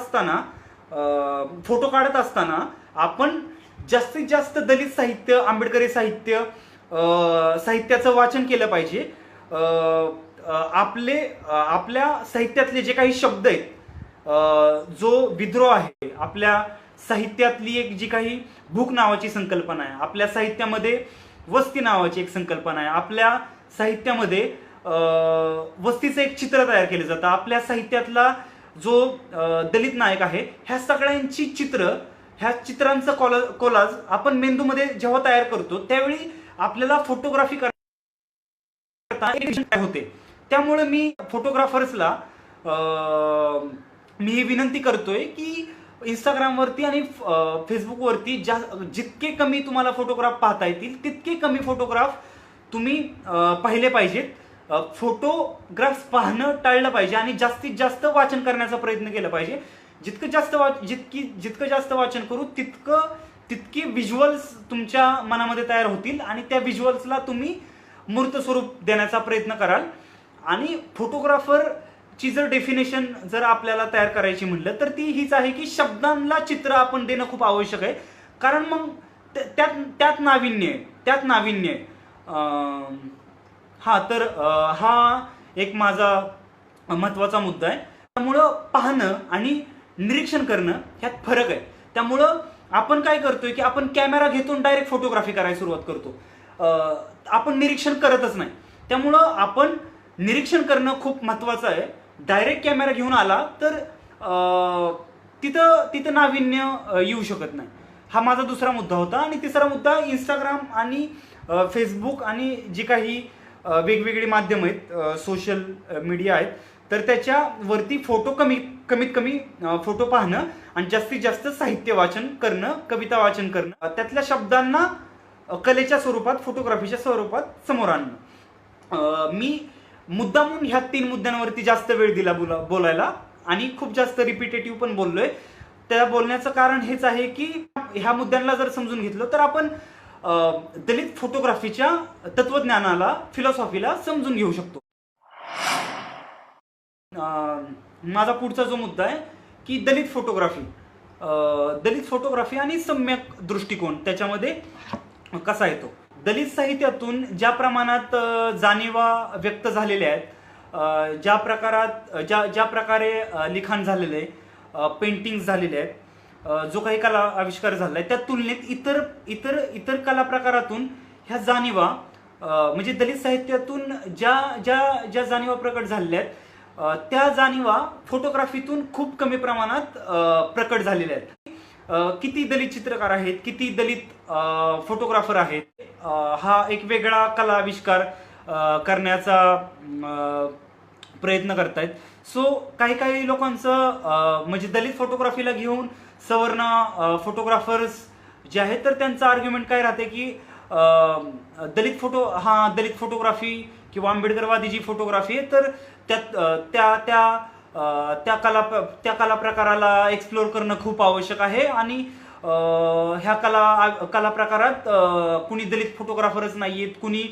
असताना आपण जास्तीत जास्त दलित साहित्य, आंबेडकरी साहित्य, साहित्याचं वाचन केलं पाहिजे. आपल्या साहित्यातले जे काही शब्द आहेत, जो विद्रोह आहे, आपल्या साहित्यातली एक जी काही भूक नावाची संकल्पना आहे, आपल्या साहित्यामध्ये वस्ती नावाची एक संकल्पना आहे, आपल्या साहित्यामध्ये वस्तीचं एक चित्र तयार केलं जातं, आपल्या साहित्यातला जो दलित नायक आहे, ह्या सगळ्यांची चित्र, ह्या चित्रांचं कोलाज आपण मेंदूमध्ये जेव्हा तयार करतो त्यावेळी आपल्याला फोटोग्राफी करता होते. त्यामुळे मी फोटोग्राफर्सला मी ही विनंती करतोय की इंस्टाग्रामवरती आणि फेसबुकवरती जितके कमी तुम्हाला फोटोग्राफ पाहता येतील तितके कमी फोटोग्राफ तुम्ही पाहिले पाहिजेत. फोटोग्राफ्स पाहणं टाळलं पाहिजे आणि जास्तीत जास्त वाचन करण्याचा प्रयत्न केला पाहिजे. जितकं जास्त वाचन करू तितके व्हिज्युअल्स तुमच्या मनामध्ये तयार होतील आणि त्या व्हिज्युअल्सला तुम्ही मूर्त स्वरूप देण्याचा प्रयत्न कराल. आणि फोटोग्राफरची जर डेफिनेशन जर आपल्याला तयार करायची म्हटलं तर ती हीच आहे की शब्दांना चित्र आपण देणं खूप आवश्यक आहे, कारण मग त्यात नाविन्य आहे. तर हा एक माझा महत्वाचा मुद्दा आहे. त्यामुळं पाहणं आणि निरीक्षण करणं ह्यात फरक आहे. त्यामुळं आपण काय करतोय की आपण कॅमेरा घेऊन डायरेक्ट फोटोग्राफी करायला सुरुवात करतो, आपण निरीक्षण करतच नाही. त्यामुळं आपण निरीक्षण करणं खूप महत्वाचं आहे. डायरेक्ट कॅमेरा घेऊन आला तर तिथं नाविन्य येऊ शकत नाही. हा माझा दुसरा मुद्दा होता. आणि तिसरा मुद्दा, इंस्टाग्राम आणि फेसबुक आणि जी काही वेगवेगळी माध्यम आहेत, सोशल मीडिया आहेत, तर त्याच्यावरती कमीत कमी फोटो पाहणं आणि जास्तीत जास्त साहित्य वाचन करणं, कविता वाचन करणं, त्यातल्या शब्दांना कलेच्या स्वरूपात, फोटोग्राफीच्या स्वरूपात समोर आणणं. मी मुद्दामून ह्या 3 मुद्द्यांवरती जास्त वेळ दिला बोलायला आणि खूप जास्त रिपिटेटिव्ह पण बोललोय. त्या बोलण्याचं कारण हेच आहे की ह्या मुद्द्यांना जर समजून घेतलं तर आपण दलित फोटोग्राफीच्या तत्वज्ञानाला, फिलॉसॉफीला समजून घेऊ शकतो. माझा पुढचा जो मुद्दा आहे की दलित फोटोग्राफी आणि सम्यक दृष्टिकोन त्याच्यामध्ये कसा येतो. दलित साहित्यातून ज्या प्रमाणात जाणीवा व्यक्त झालेल्या आहेत, ज्या प्रकारे लिखाण झालेलं आहे, पेंटिंग्स झालेले आहेत, जो काही कला आविष्कार झालाय, त्या तुलनेत इतर कला प्रकारातून ह्या जाणीवा, म्हणजे दलित साहित्यातून ज्या जाणीवा प्रकट झालेल्या आहेत, त्या जाणीवा फोटोग्राफीतून खूप कमी प्रमाणात प्रकट झालेल्या आहेत. किती दलित चित्रकार आहेत, किती दलित फोटोग्राफर आहेत, हा एक वेगळा कला आविष्कार करण्याचा प्रयत्न करतायत. सो काही लोकांचं म्हणजे दलित फोटोग्राफीला घेऊन सवर्ण फोटोग्राफर्स जे आहेत तर त्यांचं आर्ग्युमेंट काय राहते की दलित फोटोग्राफी किंवा आंबेडकरवादी जी फोटोग्राफी आहे तर त्या कला प्रकाराला एक्सप्लोर करणं खूप आवश्यक आहे. आणि ह्या कला प्रकारात कुणी दलित फोटोग्राफरच नाहीयेत, कुणी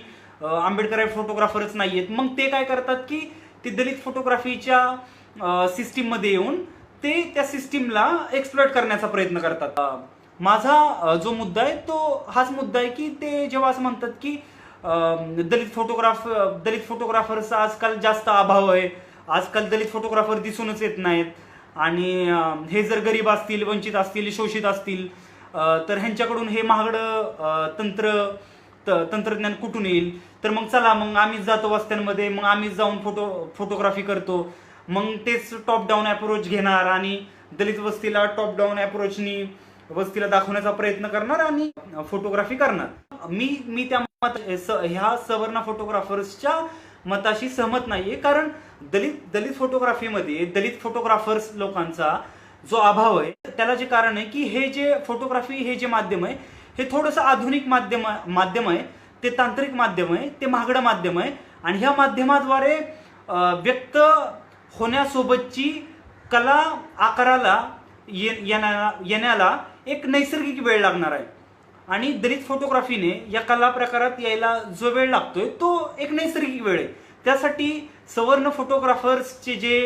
आंबेडकर फोटोग्राफरच नाहीयेत. मग ते काय करतात की ते दलित फोटोग्राफीच्या सिस्टीम मध्ये येऊन ते त्या सिस्टीमला एक्सप्लॉइट करण्याचा प्रयत्न करतात. माझा जो मुद्दा आहे तो हाच मुद्दा आहे की ते जेव्हा असं म्हणतात की दलित फोटोग्राफरचा आजकाल जास्त अभाव आहे, आजकाल दलित फोटोग्राफर दिसूनच येत नाहीत, आणि हे जर गरीब असतील, वंचित असतील, शोषित असतील तर ह्यांच्याकडून हे महागडं तंत्रज्ञान कुठून येईल. तर मग चला, मग आम्हीच जातो वस्त्यांमध्ये, मग आम्हीच जाऊन फोटोग्राफी करतो. मग तेच टॉप डाऊन अप्रोच घेणार आणि दलित वस्तीला टॉप डाऊन अप्रोचनी वस्तीला दाखवण्याचा प्रयत्न करणार आणि फोटोग्राफी करणार. मी त्या ह्या सवर्ण फोटोग्राफर्सच्या मताशी सहमत नाहीये, कारण दलित फोटोग्राफीमध्ये दलित फोटोग्राफर्स लोकांचा जो अभाव आहे त्याला जे कारण आहे की हे जे फोटोग्राफी, हे जे माध्यम आहे हे थोडंसं आधुनिक माध्यम आहे, ते तांत्रिक माध्यम आहे, ते महागडं माध्यम आहे. आणि ह्या माध्यमाद्वारे व्यक्त होण्यासोबतची कला आकाराला येण्याला एक नैसर्गिक वेळ लागणार आहे. आणि दलित फोटोग्राफीने या कला प्रकारात यायला जो वेळ लागतोय तो एक नैसर्गिक वेळ आहे. त्यासाठी सवर्ण फोटोग्राफर्सचे जे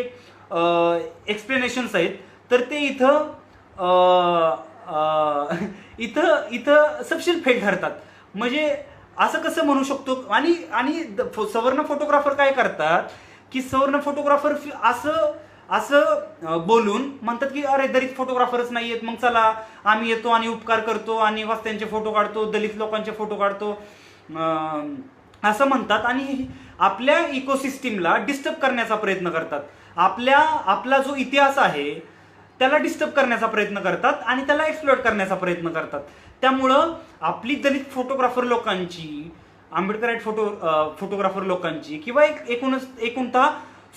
एक्सप्लेनेशन्स आहेत तर ते इथं इथं इथं सबशील फेल ठरतात. म्हणजे असं कसं म्हणू शकतो? आणि आणि सवर्ण फोटोग्राफर काय करतात की सवर्ण फोटोग्राफर असं असं बोलून म्हणतात की अरे दलित फोटोग्राफरच नाही आहेत, मग चला आम्ही येतो आणि उपकार करतो आणि वस्त्यांचे फोटो काढतो, दलित लोकांचे फोटो काढतो असं म्हणतात आणि आपल्या इकोसिस्टीमला डिस्टर्ब करण्याचा प्रयत्न करतात. आपला जो इतिहास आहे त्याला डिस्टर्ब करण्याचा प्रयत्न करतात आणि त्याला एक्सप्लोअर करण्याचा प्रयत्न करतात. त्यामुळं आपली दलित फोटोग्राफर लोकांची, आंबेडकराईट फोटोग्राफर लोकांची किंवा एकूणतः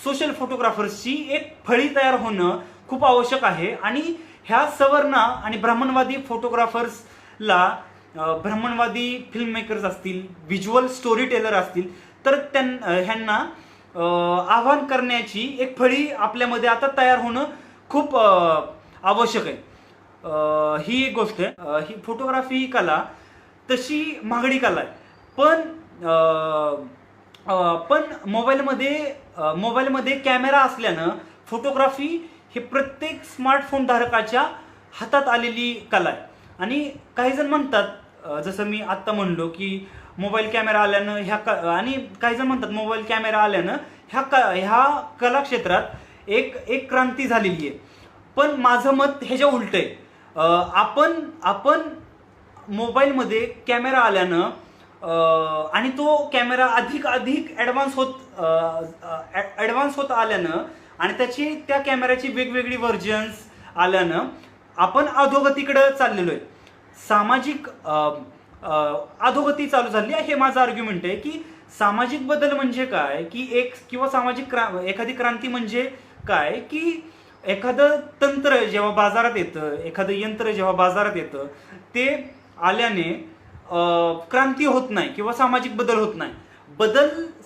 सोशल फोटोग्राफर्सची एक फळी तयार होणं खूप आवश्यक आहे. आणि ह्या सवर्ण आणि ब्राह्मणवादी फोटोग्राफर्सला, ब्राह्मणवादी फिल्म मेकर्स असतील, व्हिज्युअल स्टोरी टेलर असतील, तर ह्यांना आव्हान करण्याची एक फळी आपल्यामध्ये आता तयार होणं खूप आवश्यक आहे. ही एक गोष्ट आहे. ही फोटोग्राफी ही कला तशी महागडी कला आहे, पण मोबाईलमध्ये कॅमेरा असल्यानं फोटोग्राफी हे प्रत्येक स्मार्टफोन धारकाच्या हातात आलेली कला आहे. आणि काही जण म्हणतात, जसं मी आत्ता म्हणलो की मोबाईल कॅमेरा आल्यानं आणि काही जण म्हणतात मोबाईल कॅमेरा आल्यानं ह्या कला क्षेत्रात एक क्रांती झालेली आहे. पण माझं मत ह्याच्या उलट आहे. आपण मोबाईलमध्ये कॅमेरा आल्यानं आणि तो कॅमेरा अधिक ॲडव्हान्स होत आल्यानं आणि त्या कॅमेऱ्याची वेगवेगळी व्हर्जन्स आल्यानं आपण अधोगतीकडे चाललेलो आहे. सामाजिक अधोगती चालू झाली आहे. हे माझं आर्ग्युमेंट आहे की सामाजिक बदल म्हणजे काय, की एखादी क्रांती म्हणजे काय, की एखादं तंत्र जेव्हा बाजारात येतं, एखादं यंत्र जेव्हा बाजारात येतं, ते आल्याने क्रांती होत नाही किंवा सामाजिक बदल होत नाही.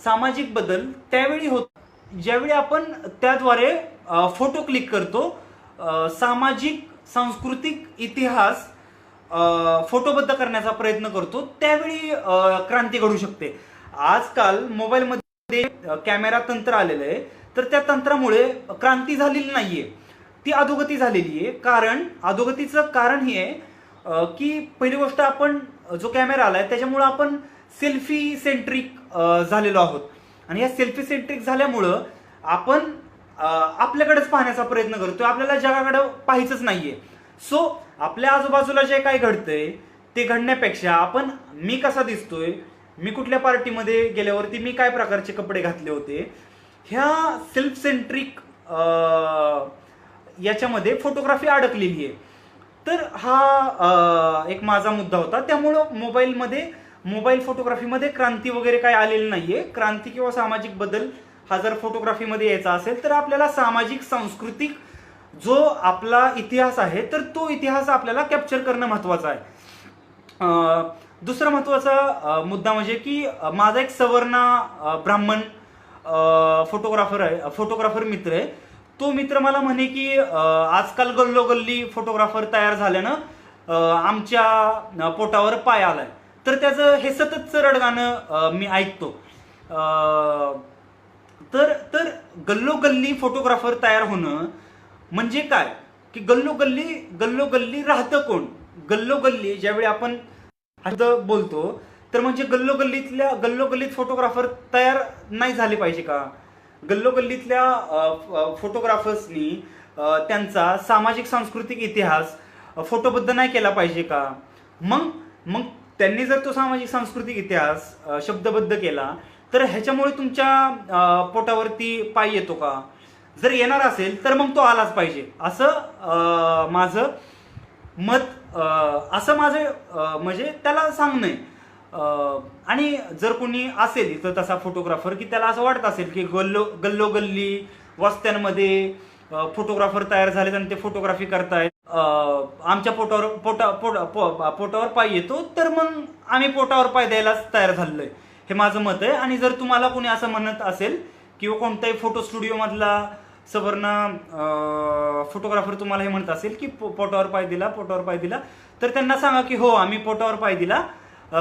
सामाजिक बदल त्यावेळी होत ज्यावेळी आपण त्याद्वारे फोटो क्लिक करतो, सामाजिक सांस्कृतिक इतिहास फोटोबद्ध करण्याचा प्रयत्न करतो, त्यावेळी क्रांती घडू शकते. आजकाल मोबाईलमध्ये कॅमेरा तंत्र आलेलं आहे, तर त्या तंत्रामुळे क्रांती झालेली नाहीये, ती अधोगती झालेली आहे. अधोगतीचं कारण हे आहे की पहिली गोष्ट, आपण जो कॅमेरा आलाय त्याच्यामुळे आपण सेल्फी सेंट्रिक झालेलो आहोत. आणि या सेल्फी सेंट्रिक झाल्यामुळं आपण आपल्याकडेच पाहण्याचा प्रयत्न करतोय, आपल्याला जगाकडे पाहायचंच नाहीये. सो आपल्या आजूबाजूला जे काय घडतंय ते घडण्यापेक्षा आपण मी कसा दिसतोय, मी कुठल्या पार्टीमध्ये गेल्यावरती मी काय प्रकारचे कपडे घातले होते, ह्या सेल्फ सेंट्रिक याच्यामध्ये फोटोग्राफी अडकलेली आहे. तर हा एक माझा मुद्दा होता. त्यामुळं मोबाईल फोटोग्राफीमध्ये क्रांती वगैरे काय आलेली नाहीये. क्रांती किंवा सामाजिक बदल हा जर फोटोग्राफीमध्ये यायचा असेल तर आपल्याला सामाजिक सांस्कृतिक जो आपला इतिहास आहे तर तो इतिहास आपल्याला कॅप्चर करणं महत्वाचं आहे. दुसरा महत्वाचा मुद्दा म्हणजे की माझा एक सवर्ण ब्राह्मण फोटोग्राफर मित्र आहे. तो मित्र मला म्हणे की आजकाल गल्लोगल्ली फोटोग्राफर तयार झाल्यानं आमच्या पोटावर पाय आलाय. तर त्याचं हे सततचं रडगाणं मी ऐकतो. तर गल्लोगल्ली फोटोग्राफर तयार होणं म्हणजे काय, की गल्लोगल्ली राहतं कोण? गल्लोगल्ली ज्यावेळी आपण बोलतो तर म्हणजे गल्लोगल्लीत फोटोग्राफर तयार नाही झाले पाहिजे का? गल्लोगल्लीतल्या फोटोग्राफर्सनी त्यांचा सामाजिक सांस्कृतिक इतिहास फोटोबद्ध नाही केला पाहिजे का? मग त्यांनी जर तो सामाजिक सांस्कृतिक इतिहास शब्दबद्ध केला तर ह्याच्यामुळे तुमच्या पोटावरती पाय येतो का? जर येणार असेल तर मग तो आलाच पाहिजे, असं माझं मत, असं माझं म्हणजे त्याला सांगणं आहे. आणि जर कोणी असेल इथं तसा फोटोग्राफर की त्याला असं वाटत असेल की गल्लोगल्ली वस्त्यांमध्ये फोटोग्राफर तयार झालेत आणि ते फोटोग्राफी करतायत, आमच्या पोटावर पाय येतो, तर मग आम्ही पोटावर पाय द्यायलाच तयार झालोय, हे माझं मत आहे. आणि जर तुम्हाला कोणी असं म्हणत असेल किंवा कोणत्याही फोटो स्टुडिओ मधला सवर्ण फोटोग्राफर तुम्हाला हे म्हणत असेल की पोटावर पाय दिला, तर त्यांना सांगा की हो, आम्ही पोटावर पाय दिला,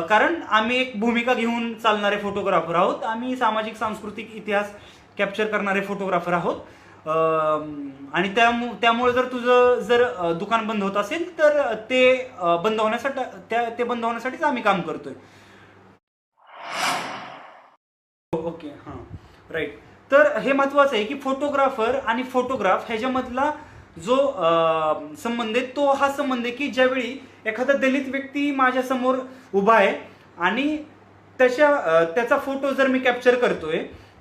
कारण आम्ही एक भूमिका घेऊन चालणारे फोटोग्राफर आहोत, आम्ही सामाजिक सांस्कृतिक इतिहास कॅप्चर करणारे फोटोग्राफर आहोत. आणि त्यामुळे जर तुझं दुकान बंद होत असेल तर ते बंद होण्यासाठीच आम्ही काम करतोय. ओके, हां, राईट. तर हे महत्वाचं आहे की फोटोग्राफर आणि फोटोग्राफ ह्याच्यामधला जो संबंध आहे तो हा संबंध आहे की ज्यावेळी एखादा दलित व्यक्ती माझ्या समोर उभा आहे आणि त्याचा फोटो जर मी कॅप्चर करतोय,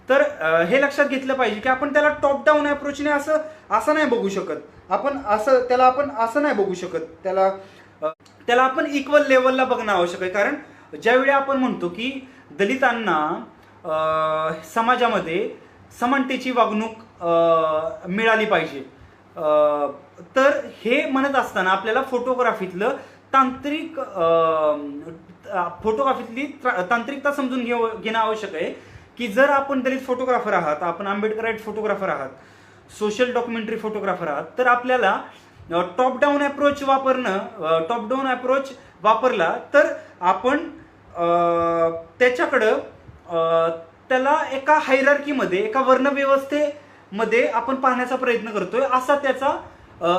तर हे लक्षात घेतलं पाहिजे की आपण त्याला टॉप डाऊन अप्रोचने असं नाही बघू शकत. आपण असं नाही बघू शकत. त्याला आपण इक्वल लेवलला बघणं आवश्यक आहे. कारण ज्यावेळी आपण म्हणतो की दलितांना समाजामध्ये समानतेची वागणूक मिळाली पाहिजे, तर हे म्हणत असताना आपल्याला फोटोग्राफीतली तांत्रिकता समजून घेणं आवश्यक आहे की जर आपण दलित फोटोग्राफर आहात, आपण आंबेडकराईट फोटोग्राफर आहात, सोशल डॉक्युमेंटरी फोटोग्राफर आहात, तर आपल्याला टॉप डाऊन अप्रोच वापरला तर आपण त्याला एका हायरार्कीमध्ये, एका वर्णव्यवस्थेमध्ये आपण पाहण्याचा प्रयत्न करतोय असा त्याचा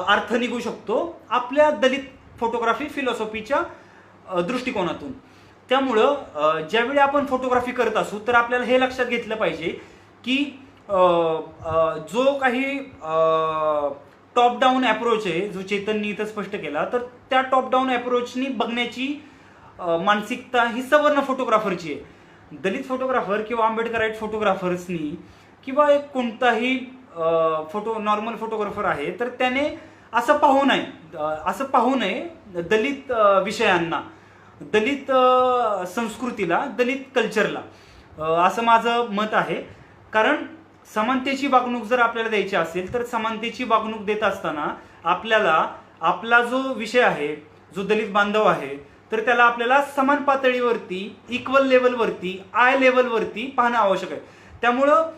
अर्थ निघू शकतो आपल्या दलित फोटोग्राफी फिलॉसॉफीच्या दृष्टिकोनातून. त्यामुळं ज्यावेळी आपण फोटोग्राफी करत असू तर आपल्याला हे लक्षात घेतलं पाहिजे की जो काही टॉप डाऊन अप्रोच आहे, जो चेतननी इथं स्पष्ट केला, तर त्या टॉप डाऊन अप्रोचनी बघण्याची मानसिकता ही सवर्ण फोटोग्राफरची आहे. दलित फोटोग्राफर किंवा आंबेडकराईट फोटोग्राफर्सनी किंवा एक कोणताही नॉर्मल फोटोग्राफर आहे तर त्याने असं पाहू नये दलित विषयांना, दलित संस्कृतीला, दलित कल्चरला, असं माझं मत आहे. कारण समानतेची वागणूक जर आपल्याला द्यायची असेल तर समानतेची वागणूक देत असताना आपल्याला आपला जो विषय आहे, जो दलित बांधव आहे, तर त्याला आपल्याला समान पातळीवरती, इक्वल लेवलवरती, आय लेवलवरती पाहणं आवश्यक आहे. त्यामुळं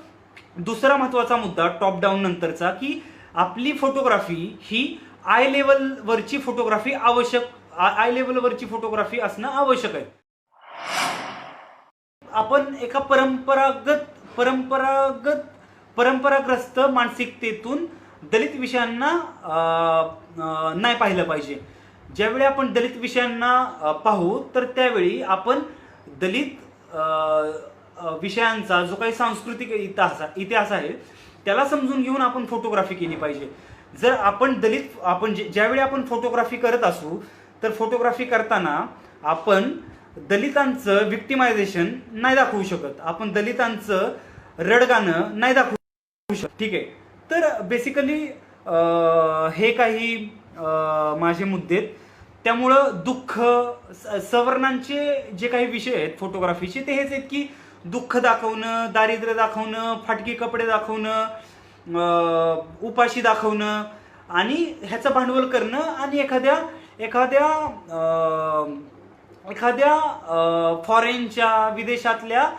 दुसरा महत्वाचा मुद्दा टॉप डाऊन नंतरचा की आपली फोटोग्राफी ही आय लेवलवरची फोटोग्राफी असणं आवश्यक आहे. आपण एका परंपराग्रस्त मानसिकतेतून दलित विषयांना नाही पाहिलं पाहिजे. ज्यावेळी आपण दलित विषयांना पाहू तर त्यावेळी आपण दलित विषयांचा जो काही सांस्कृतिक इतिहास आहे त्याला समजून घेऊन आपण फोटोग्राफी केली पाहिजे. जर आपण ज्यावेळी आपण फोटोग्राफी करत असू तर फोटोग्राफी करताना आपण दलितांचं विक्टिमायझेशन नाही दाखवू शकत, आपण दलितांचं रडगाणं नाही दाखवू शकत. ठीक आहे. तर बेसिकली हे काही माझे मुद्दे आहेत. त्यामुळं दुःख, सवर्णांचे जे काही विषय आहेत फोटोग्राफीचे ते हेच आहेत की दुःख दाखवणं, दारिद्र्य दाखवणं, फाटकी कपडे दाखवणं, उपाशी दाखवणं आणि ह्याचं भांडवल करणं आणि एखाद्या फॉरेनच्या, विदेशातल्या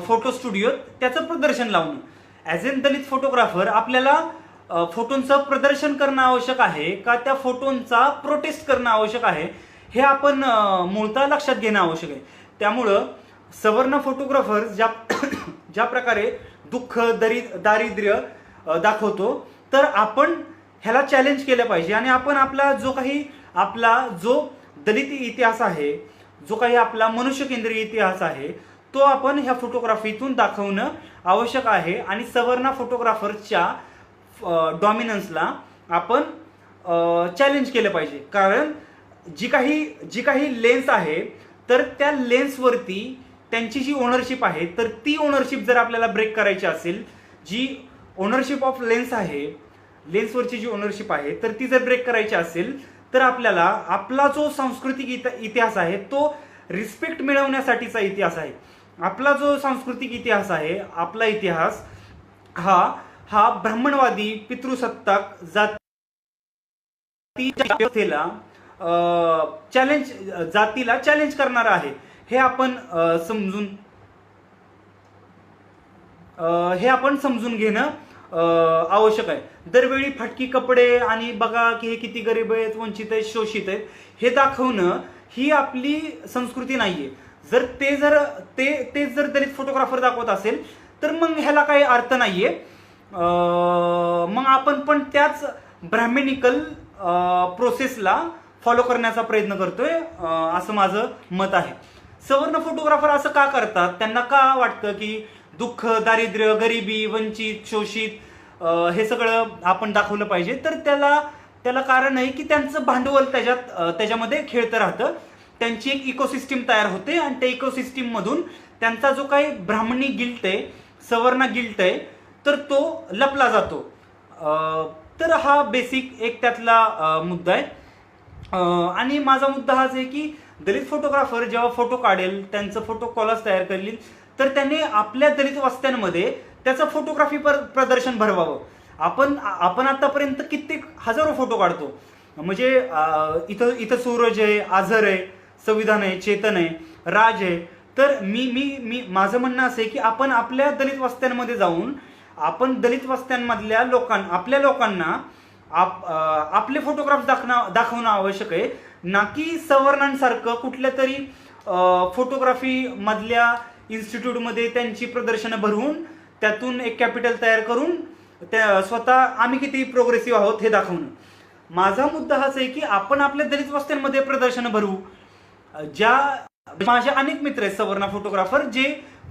फोटो स्टुडिओत त्याचं प्रदर्शन लावणं. ॲज एन दलित फोटोग्राफर आपल्याला फोटोंचं प्रदर्शन करणं आवश्यक आहे का त्या फोटोंचा प्रोटेस्ट करणं आवश्यक आहे हे आपण मूळतः लक्षात घेणं आवश्यक आहे. त्यामुळं सवर्ण फोटोग्राफर ज्या प्रकारे दुःख, दारिद्र्य दाखवतो तर आपण ह्याला चॅलेंज केलं पाहिजे आणि आपण आपला जो दलित इतिहास आहे, जो काही आपला मनुष्य केंद्रीय इतिहास आहे तो आपण ह्या फोटोग्राफीतून दाखवणं आवश्यक आहे. आणि सवर्ण फोटोग्राफरच्या डॉमिनन्सला आपण चॅलेंज केलं पाहिजे. कारण जी काही लेन्स आहे तर त्या लेन्सवरती त्यांची जी ओनरशिप आहे तर ती ओनरशिप जर आपल्याला ब्रेक करायची असेल, जी ओनरशिप ऑफ लेन्स आहे, लेन्सवरची जी ओनरशिप आहे तर ती जर ब्रेक करायची असेल तर आपल्याला आपला जो सांस्कृतिक इतिहास आहे तो रिस्पेक्ट मिळवण्यासाठीचा इतिहास आहे. आपला जो सांस्कृतिक इतिहास आहे, आपला इतिहास हा ब्राह्मणवादी, पितृसत्ताक व्यवस्थेला जातीला चॅलेंज करणारा आहे हे आपण समजून घेणं आवश्यक आहे. दरवेळी फाटकी कपडे आणि बघा की हे किती गरीब आहेत, वंचित आहेत, शोषित आहेत हे दाखवणं ही आपली संस्कृती नाहीये. जर तेच जर दलित फोटोग्राफर दाखवत असेल तर मग ह्याला काही अर्थ नाहीये. मग आपण पण त्याच ब्राह्मणिकल प्रोसेसला फॉलो करण्याचा प्रयत्न करतोय, असं माझं मत आहे. सवर्ण फोटोग्राफर असं का करतात? त्यांना का वाटतं की दुःख, दारिद्र्य, गरिबी, वंचित, शोषित हे सगळं आपण दाखवलं पाहिजे? तर त्याला कारण आहे की त्यांचं भांडवल त्याच्यामध्ये खेळतं राहतं. त्यांची एक इकोसिस्टीम तयार होते आणि त्या इकोसिस्टीम मधून त्यांचा जो काही ब्राह्मणी गिल्ट आहे, सवर्ण गिल्ट आहे, तर तो लपला जातो. तर हा बेसिक एक त्यातला मुद्दा आहे. आणि माझा मुद्दा हाच आहे की दलित फोटोग्राफर जेव्हा फोटो काढेल, त्यांचं फोटो कॉलर्स तयार करतील, तर त्यांनी आपल्या दलित वस्त्यांमध्ये त्याचं फोटोग्राफी प्रदर्शन भरवावं. आपण आतापर्यंत कित्येक हजारो फोटो काढतो. म्हणजे इथं सूरज आहे, आझर आहे, संविधान आहे, चेतन आहे, राज आहे. तर मी माझं म्हणणं असं आहे की आपण आपल्या दलित वस्त्यांमध्ये जाऊन आपण दलित वस्त्यांमधल्या आपल्या लोकांना आपले फोटोग्राफ दाखवणं आवश्यक आहे, ना की सवर्णांसारखं कुठल्या तरी फोटोग्राफी मधल्या इन्स्टिट्यूटमध्ये त्यांची प्रदर्शनं भरवून त्यातून एक कॅपिटल तयार करून त्या स्वतः आम्ही किती प्रोग्रेसिव्ह आहोत हे दाखवणं. माझा मुद्दा हाच आहे की आपण आपल्या दलित वस्त्यांमध्ये प्रदर्शनं भरवू. माझे अनेक मित्र आहेत सवर्ण फोटोग्राफर, जे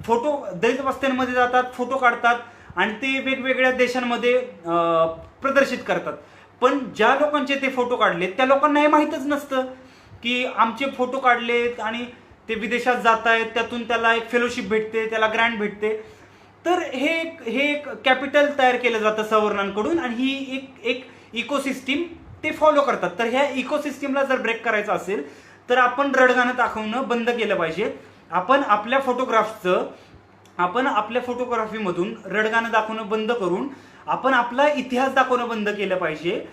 दलित वस्त्यांमध्ये जातात, फोटो काढतात आणि ते वेगवेगळ्या देशांमध्ये प्रदर्शित करतात. पण ज्या लोकांचे ते फोटो काढले त्या लोकांना हे माहीतच नसतं की आमचे फोटो काढलेत आणि ते विदेशात जात आहेत, त्यातून त्याला एक फेलोशिप भेटते, त्याला ग्रँट भेटते. तर हे एक कॅपिटल तयार केलं जातं सवर्णांकडून आणि ही एक इकोसिस्टीम ते फॉलो करतात. तर ह्या इकोसिस्टीमला जर ब्रेक करायचं असेल तर आपण रडगाणं दाखवणं बंद केलं पाहिजे. आपण आपल्या फोटोग्राफीमधून रडगाणं दाखवणं बंद करून आपण आपला इतिहास दाखवणं बंद केलं पाहिजे.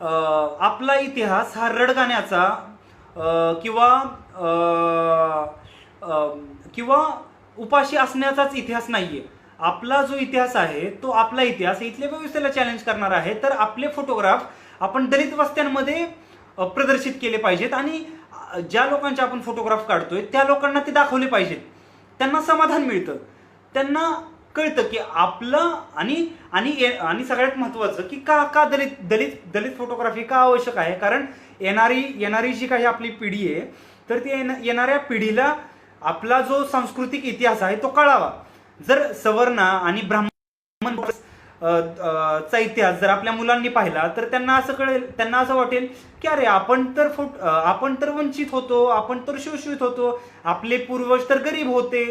आपला इतिहास हा रडगाण्याचा किंवा उपाशी असण्याचाच इतिहास नाहीये. आपला जो इतिहास आहे तो आपला इतिहास इथल्या व्यवस्थेला चॅलेंज करणार आहे. तर आपले फोटोग्राफ आपण दलित वस्त्यांमध्ये प्रदर्शित केले पाहिजेत आणि ज्या लोकांचे आपण फोटोग्राफ काढतोय त्या लोकांना ते दाखवले पाहिजेत. त्यांना समाधान मिळतं, त्यांना कळतं की आपलं आणि सगळ्यात महत्वाचं की का दलित फोटोग्राफी का आवश्यक आहे. कारण येणारी जी काही आपली पिढी आहे तर ती येणाऱ्या पिढीला आपला जो सांस्कृतिक इतिहास आहे तो कळावा. जर सवर्ण आणि ब्राह्मण चा इतिहास जर आपल्या मुलांनी पाहिला तर त्यांना असं वाटेल की अरे आपण तर वंचित होतो, आपण तर शोषित होतो, आपले पूर्वज तर गरीब होते,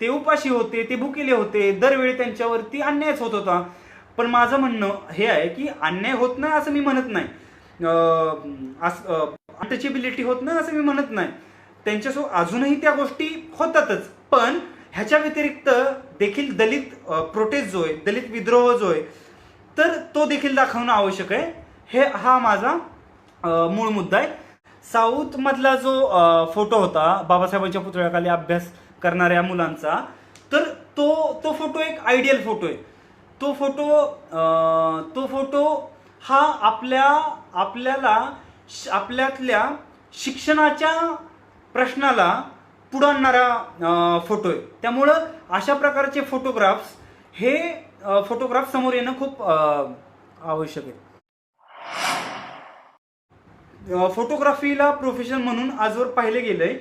ते उपाशी होते, ते भुकेले होते, दरवेळी त्यांच्यावरती अन्यायच होत होता. पण माझं म्हणणं हे आहे की अन्याय होत नाही असं मी म्हणत नाही, अनटचेबिलिटी होत नाही असं मी म्हणत नाही, त्यांच्यासोबत अजूनही त्या गोष्टी होतातच. पण ह्याच्या व्यतिरिक्त देखील दलित प्रोटेस्ट जो आहे, दलित विद्रोह जो आहे, तर तो देखील दाखवणं आवश्यक आहे. हा माझा मूळ मुद्दा आहे. साऊथ मधला जो फोटो होता बाबासाहेबांच्या पुतळ्याखाली अभ्यास करणाऱ्या मुलांचा, तर तो फोटो एक आयडियल फोटो आहे. तो फोटो हा आपल्यातल्या शिक्षणाच्या प्रश्नाला पुढे आणणारा फोटो आहे. त्यामुळं अशा प्रकारचे फोटोग्राफ समोर येणं खूप आवश्यक आहे. फोटोग्राफीला प्रोफेशन म्हणून आजवर पाहिले गेलंय,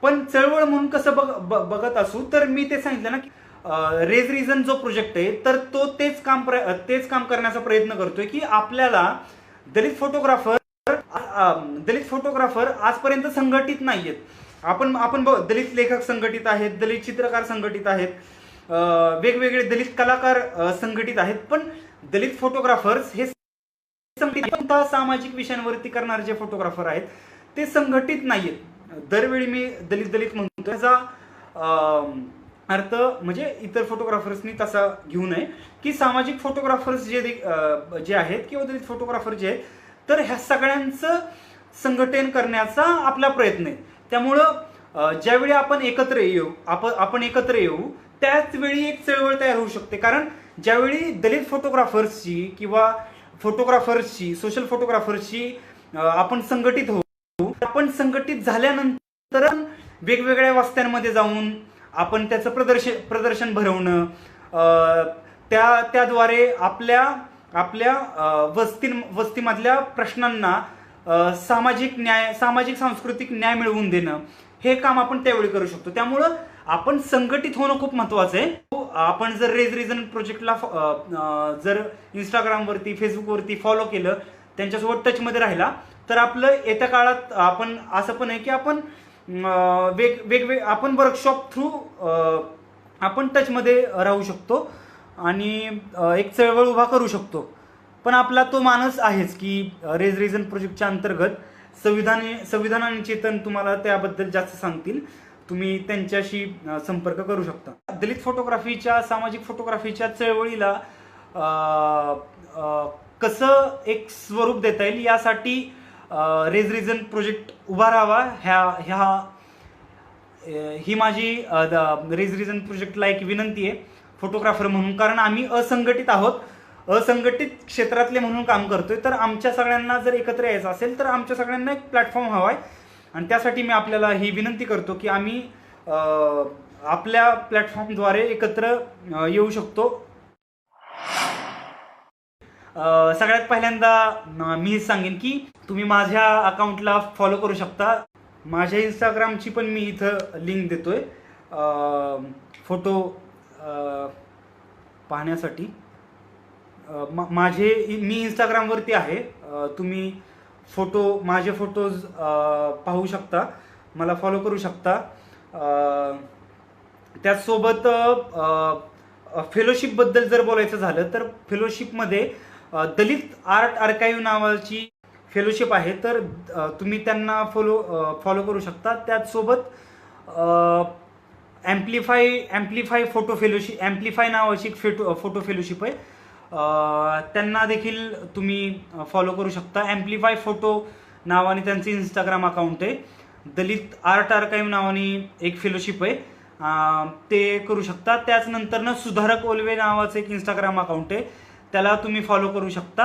पण चळवळ म्हणून कसं बघत असू तर मी ते सांगितलं ना की रेज रिझन जो प्रोजेक्ट आहे तर तो तेच काम करण्याचा प्रयत्न करतोय की आपल्याला दलित फोटोग्राफर आजपर्यंत संघटित नाहीयेत. आपण दलित लेखक संघटित आहेत, दलित चित्रकार संघटित आहेत, वेगवेगळे दलित कलाकार संघटित आहेत, पण दलित फोटोग्राफर्स हे सामाजिक विषयांवरती करणारे जे फोटोग्राफर आहेत ते संघटित नाहीयेत. दरवेळी मी दलित म्हणतो, त्याचा अर्थ म्हणजे इतर फोटोग्राफर्सनी तसा घेऊ नये की सामाजिक फोटोग्राफर्स जे आहेत किंवा दलित फोटोग्राफर जे आहेत तर ह्या सगळ्यांचं संघटन करण्याचा आपला प्रयत्न आहे. त्यामुळं ज्यावेळी आपण एकत्र येऊ त्याच वेळी एक चळवळ तयार होऊ शकते. कारण ज्यावेळी दलित फोटोग्राफर्सची किंवा सोशल फोटोग्राफर्सची आपण संघटित होऊ, आपण संघटित झाल्यानंतर वेगवेगळ्या वस्त्यांमध्ये जाऊन आपण त्याचं प्रदर्शन भरवणं, त्याद्वारे आपल्या आपल्या वस्तीमधल्या प्रश्नांना सामाजिक सांस्कृतिक न्याय मिळवून देणं, हे काम आपण त्यावेळी करू शकतो. त्यामुळं आपण संघटित होणं खूप महत्वाचं आहे. आपण जर रेज रिझन प्रोजेक्टला जर इंस्टाग्रामवरती, फेसबुकवरती फॉलो केलं, त्यांच्यासोबत टचमध्ये राहिला, तर आपलं येत्या काळात आपण असं पण आहे की आपण आपण वर्कशॉप थ्रू आपण टचमध्ये राहू शकतो आणि एक चळवळ उभा करू शकतो. पण आपला तो मानस आहेच की रेज रिझन प्रोजेक्टच्या अंतर्गत संविधान आणि चेतन तुम्हाला त्याबद्दल जास्त सांगतील. तुम्ही त्यांच्याशी संपर्क करू शकता. दलित फोटोग्राफीच्या, सामाजिक फोटोग्राफीच्या चळवळीला कसं एक स्वरूप देता येईल यासाठी रेज रिझन प्रोजेक्ट उभा राहावा, ही माझी रेज रिझन प्रोजेक्टला एक विनंती आहे फोटोग्राफर म्हणून. कारण आम्ही असंघटित आहोत, असंघटित क्षेत्रातले म्हणून काम करतोय. तर आमच्या सगळ्यांना जर एकत्र यायचं असेल तर आमच्या सगळ्यांना एक प्लॅटफॉर्म हवा आहे. आणि त्यासाठी मी आपल्याला ही विनंती करतो की आम्ही आपल्या प्लॅटफॉर्मद्वारे एकत्र येऊ शकतो. सगळ्यात पहिल्यांदा मी सांगेन की तुम्ही माझ्या अकाउंटला फॉलो करू शकता. माझ्या इंस्टाग्रामची पण मी इथं लिंक देतोय फोटो पाहण्यासाठी. मी इंस्टाग्रामवरती आहे. तुम्ही माझे फोटोज पाहू शकता, मला फॉलो करू शकता. त्याचसोबत फेलोशिपबद्दल जर बोलायचं झालं तर फेलोशिपमध्ये दलित आर्ट आर्काईव्ह नावाची फेलोशिप आहे, तर तुम्ही त्यांना फॉलो करू शकता. त्याचसोबत ॲम्प्लिफाय फोटो फेलोशिप, ॲम्प्लिफाय नावाची एक फोटो फेलोशिप आहे, त्यांना देखील तुम्ही फॉलो करू शकता. ॲम्प्लिफाय फोटो नावाने त्यांचे इंस्टाग्राम अकाउंट आहे. दलित आर्ट आर्काईव्ह नावाने एक फेलोशिप आहे, ते करू शकता. त्याचनंतरनं सुधारक ओलवे नावाचं एक इंस्टाग्राम अकाउंट आहे, त्याला तुम्ही फॉलो करू शकता.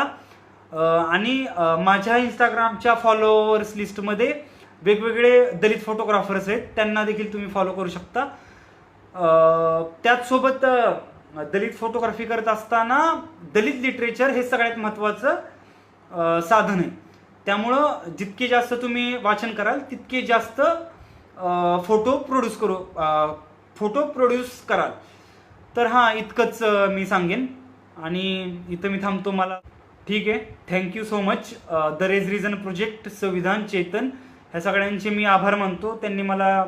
आणि माझ्या इंस्टाग्रामच्या फॉलोअर्स लिस्टमध्ये वेगवेगळे दलित फोटोग्राफर्स आहेत, त्यांना देखील तुम्ही फॉलो करू शकता. त्याचसोबत दलित फोटोग्राफी करत असताना दलित लिटरेचर हे सगळ्यात महत्त्वाचं साधन आहे. त्यामुळं जितके जास्त तुम्ही वाचन कराल तितके जास्त फोटो प्रोड्यूस कराल. तर हां, इतकंच मी सांगेन आणि इथं मी थांबतो. मला ठीक आहे. Thank you so much. The rage reason project, संविधान, चेतन, ह्या सगळ्यांचे मी आभार मानतो. त्यांनी मला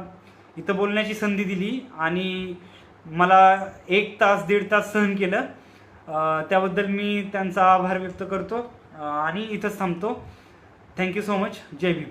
इथं बोलण्याची संधी दिली आणि मला 1 तास 1.5 तास सहन केलं. त्याबद्दल मी त्यांचा आभार व्यक्त करतो आणि इथंच थांबतो. Thank you so much. जय भीम.